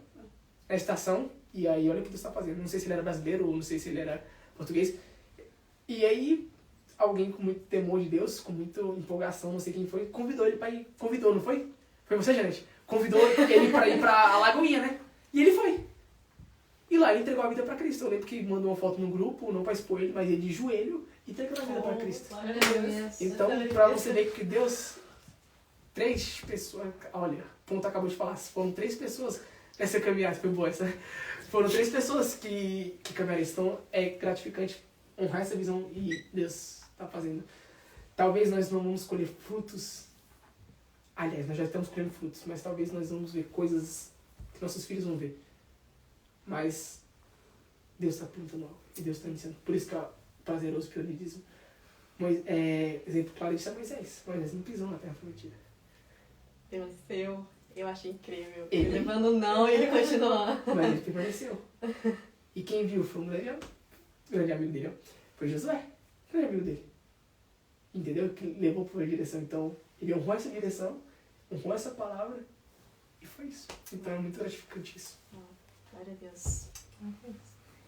Na estação. E aí, olha o que Deus está fazendo. Não sei se ele era brasileiro ou não sei se ele era português. E aí, alguém com muito temor de Deus, com muita empolgação, não sei quem foi, convidou ele pra ir. Convidou, não foi? Foi você, Janete? Convidou ele pra ir pra Lagoinha, né? E ele foi. E lá ele entregou a vida pra Cristo. Eu lembro que mandou uma foto no grupo, não pra expor ele, mas ele de joelho, entregando a vida pra Cristo. Glória a Deus. Então, pra você ver que Deus... 3 pessoas... Olha, o ponto acabou de falar. Foram 3 pessoas nessa caminhada. Foi boa essa. Foram 3 pessoas que caminharam isso. Então, é gratificante honrar essa visão e Deus está fazendo. Talvez nós não vamos colher frutos. Aliás, nós já estamos colhendo frutos, mas talvez nós vamos ver coisas que nossos filhos vão ver. Mas Deus está plantando algo e Deus está iniciando. Por isso que é prazeroso o pioneirismo. Exemplo claro disso é Moisés. Moisés não pisou na terra prometida. Deus, eu achei incrível. Ele- Ele levando não e ele continuando. Mas ele permaneceu. E quem viu foi um grande amigo dele, ó. Foi Josué, grande amigo dele. Entendeu? Que levou para uma direção. Então, ele honrou essa direção, honrou essa palavra e foi isso. Então é muito gratificante isso. Glória a Deus.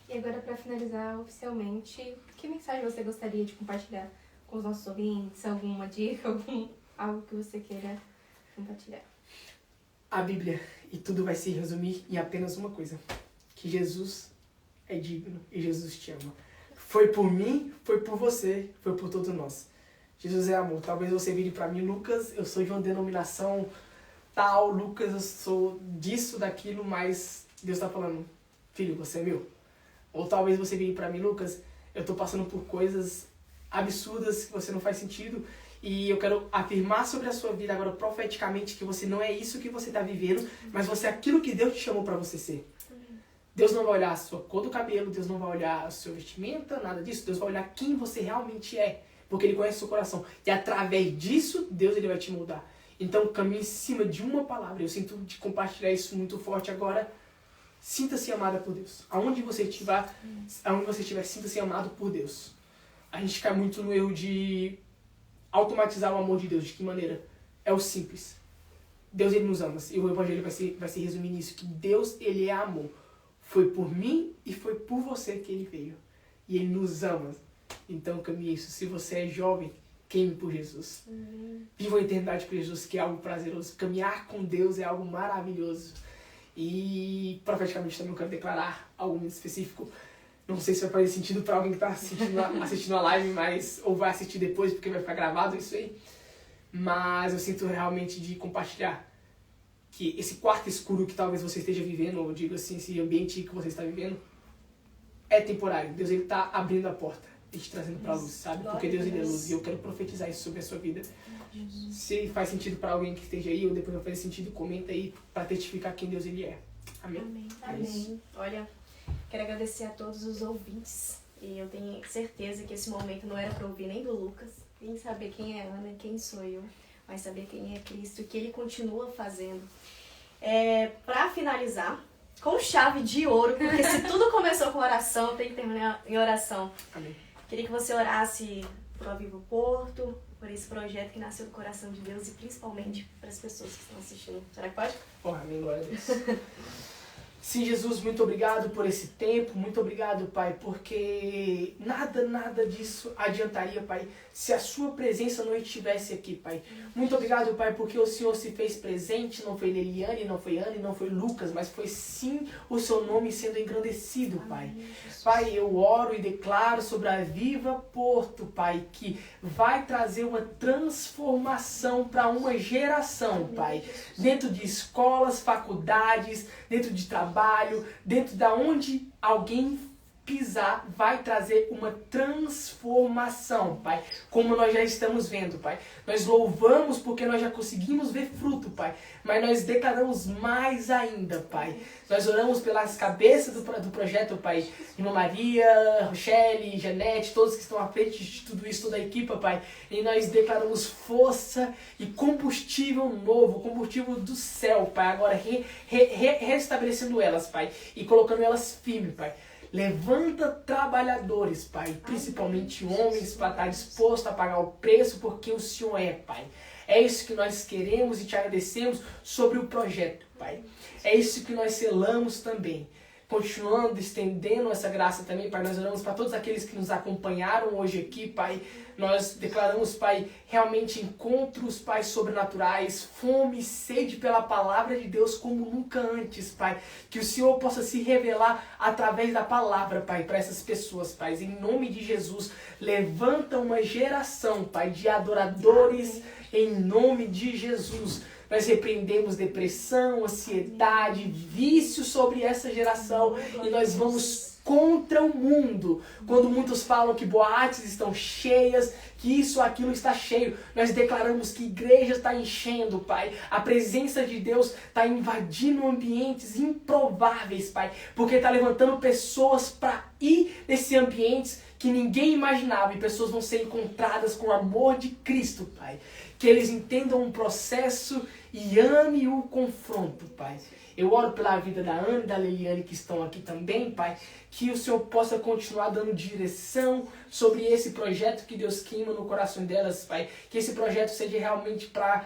E agora, para finalizar oficialmente, que mensagem você gostaria de compartilhar com os nossos ouvintes? Alguma dica, algo que você queira compartilhar? A Bíblia e tudo vai se resumir em apenas uma coisa: que Jesus é digno e Jesus te ama. Foi por mim, foi por você, foi por todos nós. Jesus é amor. Talvez você vire para mim, Lucas, eu sou de uma denominação tal, Lucas, eu sou disso, daquilo, mas Deus está falando, filho, você é meu. Ou talvez você vire para mim, Lucas, eu estou passando por coisas absurdas que você não faz sentido e eu quero afirmar sobre a sua vida agora profeticamente que você não é isso que você está vivendo, mas você é aquilo que Deus te chamou para você ser. Deus não vai olhar a sua cor do cabelo, Deus não vai olhar a sua vestimenta, nada disso. Deus vai olhar quem você realmente é, porque Ele conhece o seu coração. E através disso, Deus ele vai te mudar. Então, caminhe em cima de uma palavra. Eu sinto de compartilhar isso muito forte agora. Sinta-se amada por Deus. Aonde você estiver, sinta-se amado por Deus. A gente cai muito no erro de automatizar o amor de Deus. De que maneira? É o simples. Deus ele nos ama. E o Evangelho vai se resumir nisso. Que Deus ele é amor. Foi por mim e foi por você que Ele veio. E Ele nos ama. Então caminhe isso. Se você é jovem, queime por Jesus. Viva a eternidade por Jesus, que é algo prazeroso. Caminhar com Deus é algo maravilhoso. E profeticamente também eu quero declarar algo muito específico. Não sei se vai fazer sentido para alguém que está assistindo a live, mas ou vai assistir depois porque vai ficar gravado isso aí. Mas eu sinto realmente de compartilhar que esse quarto escuro que talvez você esteja vivendo, ou digo assim, esse ambiente que você está vivendo, é temporário. Deus ele está abrindo a porta e te trazendo para a luz, sabe? Porque Deus ele é luz e eu quero profetizar isso sobre a sua vida. Se faz sentido para alguém que esteja aí, ou depois vai fazer sentido, comenta aí para testificar quem Deus ele é. Amém? Amém. É isso. Amém. Olha, quero agradecer a todos os ouvintes. E eu tenho certeza que esse momento não era para ouvir nem do Lucas, nem saber quem é Ana, quem sou eu, mas saber quem é Cristo e o que Ele continua fazendo. Para finalizar, com chave de ouro, porque se tudo começou com oração, tem que terminar em oração. Amém. Queria que você orasse pro Aviva Porto, por esse projeto que nasceu do coração de Deus e principalmente para as pessoas que estão assistindo. Será que pode? Oh, amém, glória a Deus. Sim, Jesus, muito obrigado por esse tempo, muito obrigado, Pai, porque nada disso adiantaria, Pai, se a sua presença não estivesse aqui, Pai. Muito obrigado, Pai, porque o Senhor se fez presente, não foi Leliane, não foi Ana, não foi Lucas, mas foi sim o seu nome sendo engrandecido, Pai. Pai, eu oro e declaro sobre a Viva Porto, Pai, que vai trazer uma transformação para uma geração, Pai, dentro de escolas, faculdades, dentro de trabalho, dentro da onde alguém pisar, vai trazer uma transformação, Pai, como nós já estamos vendo, Pai. Nós louvamos porque nós já conseguimos ver fruto, Pai, mas nós declaramos mais ainda, Pai. Nós oramos pelas cabeças do projeto, Pai, Irmã Maria, Rochelle, Janete, todos que estão à frente de tudo isso, toda a equipe, Pai, e nós declaramos força e combustível novo, combustível do céu, Pai, agora restabelecendo elas, Pai, e colocando elas firmes, Pai. Levanta trabalhadores, Pai, principalmente homens, para estar disposto a pagar o preço, porque o Senhor é, Pai. É isso que nós queremos e te agradecemos sobre o projeto, Pai. É isso que nós selamos também. Continuando, estendendo essa graça também, Pai, nós oramos para todos aqueles que nos acompanharam hoje aqui, Pai. Nós declaramos, Pai, realmente encontros, Pai, sobrenaturais, fome e sede pela palavra de Deus como nunca antes, Pai. Que o Senhor possa se revelar através da palavra, Pai, para essas pessoas, Pai. Em nome de Jesus, levanta uma geração, Pai, de adoradores em nome de Jesus. Nós repreendemos depressão, ansiedade, vício sobre essa geração e nós vamos contra o mundo. Quando muitos falam que boates estão cheias, que isso ou aquilo está cheio, nós declaramos que a igreja está enchendo, Pai. A presença de Deus está invadindo ambientes improváveis, Pai. Porque está levantando pessoas para ir nesses ambientes que ninguém imaginava. E pessoas vão ser encontradas com o amor de Cristo, Pai. Que eles entendam um processo e amem o confronto, Pai. Eu oro pela vida da Ana e da Leliane que estão aqui também, Pai. Que o Senhor possa continuar dando direção sobre esse projeto que Deus queima no coração delas, Pai. Que esse projeto seja realmente para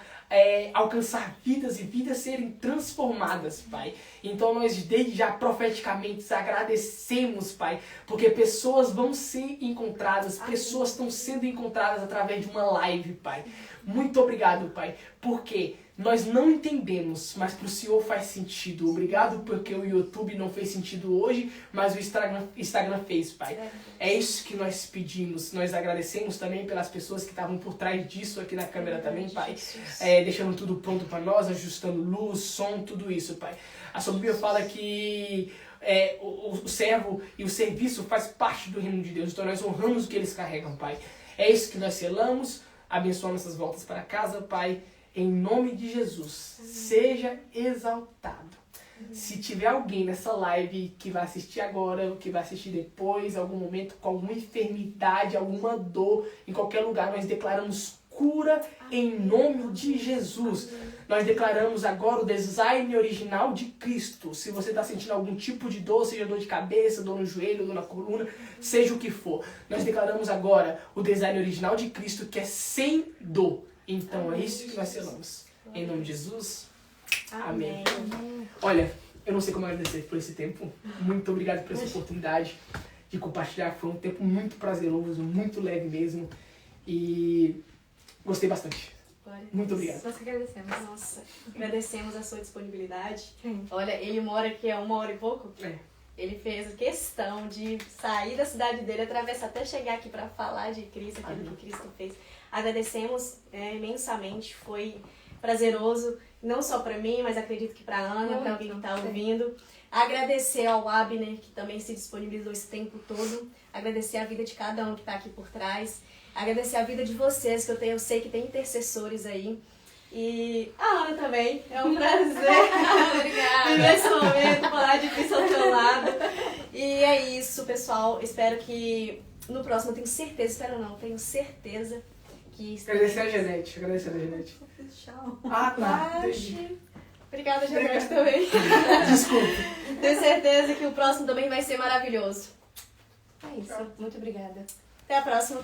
alcançar vidas e vidas serem transformadas, Pai. Então nós desde já profeticamente agradecemos, Pai. Porque pessoas vão ser encontradas, pessoas estão sendo encontradas através de uma live, Pai. Muito obrigado, Pai. Porque nós não entendemos, mas para o Senhor faz sentido. Obrigado porque o YouTube não fez sentido hoje, mas o Instagram fez, Pai. É isso que nós pedimos. Nós agradecemos também pelas pessoas que estavam por trás disso aqui na câmera também, Pai. Deixando tudo pronto para nós, ajustando luz, som, tudo isso, Pai. A sua Bíblia fala que o servo e o serviço faz parte do reino de Deus. Então nós honramos o que eles carregam, Pai. É isso que nós selamos. Abençoamos essas voltas para casa, Pai. Em nome de Jesus, seja exaltado. Se tiver alguém nessa live que vai assistir agora, que vai assistir depois, algum momento com alguma enfermidade, alguma dor, em qualquer lugar, nós declaramos cura em nome de Jesus. Nós declaramos agora o design original de Cristo. Se você está sentindo algum tipo de dor, seja dor de cabeça, dor no joelho, dor na coluna, seja o que for, nós declaramos agora o design original de Cristo, que é sem dor. Então é isso que nós selamos. Em nome de Jesus. Amém. Olha, eu não sei como agradecer por esse tempo. Muito obrigado por essa oportunidade de compartilhar. Foi um tempo muito prazeroso, muito leve mesmo. E gostei bastante. Muito obrigado. Nós que agradecemos. Nossa, agradecemos a sua disponibilidade. Olha, ele mora aqui há 1 hora e pouco. Ele fez questão de sair da cidade dele, atravessar até chegar aqui para falar de Cristo, aquilo que Cristo fez. Agradecemos imensamente, foi prazeroso, não só para mim, mas acredito que para a Ana, para alguém que está ouvindo. Agradecer ao Abner, que também se disponibilizou esse tempo todo. Agradecer a vida de cada um que está aqui por trás. Agradecer a vida de vocês, que eu sei que tem intercessores aí. E a Ana também, é um prazer. Obrigada. Nesse momento, falar de Cristo ao teu lado. E é isso, pessoal. Espero que no próximo, tenho certeza que... Agradecer a Janete. Tchau. Ah, tá. Obrigada, Janete, também. Desculpa. Tenho certeza que o próximo também vai ser maravilhoso. É isso. Muito obrigada. Até a próxima.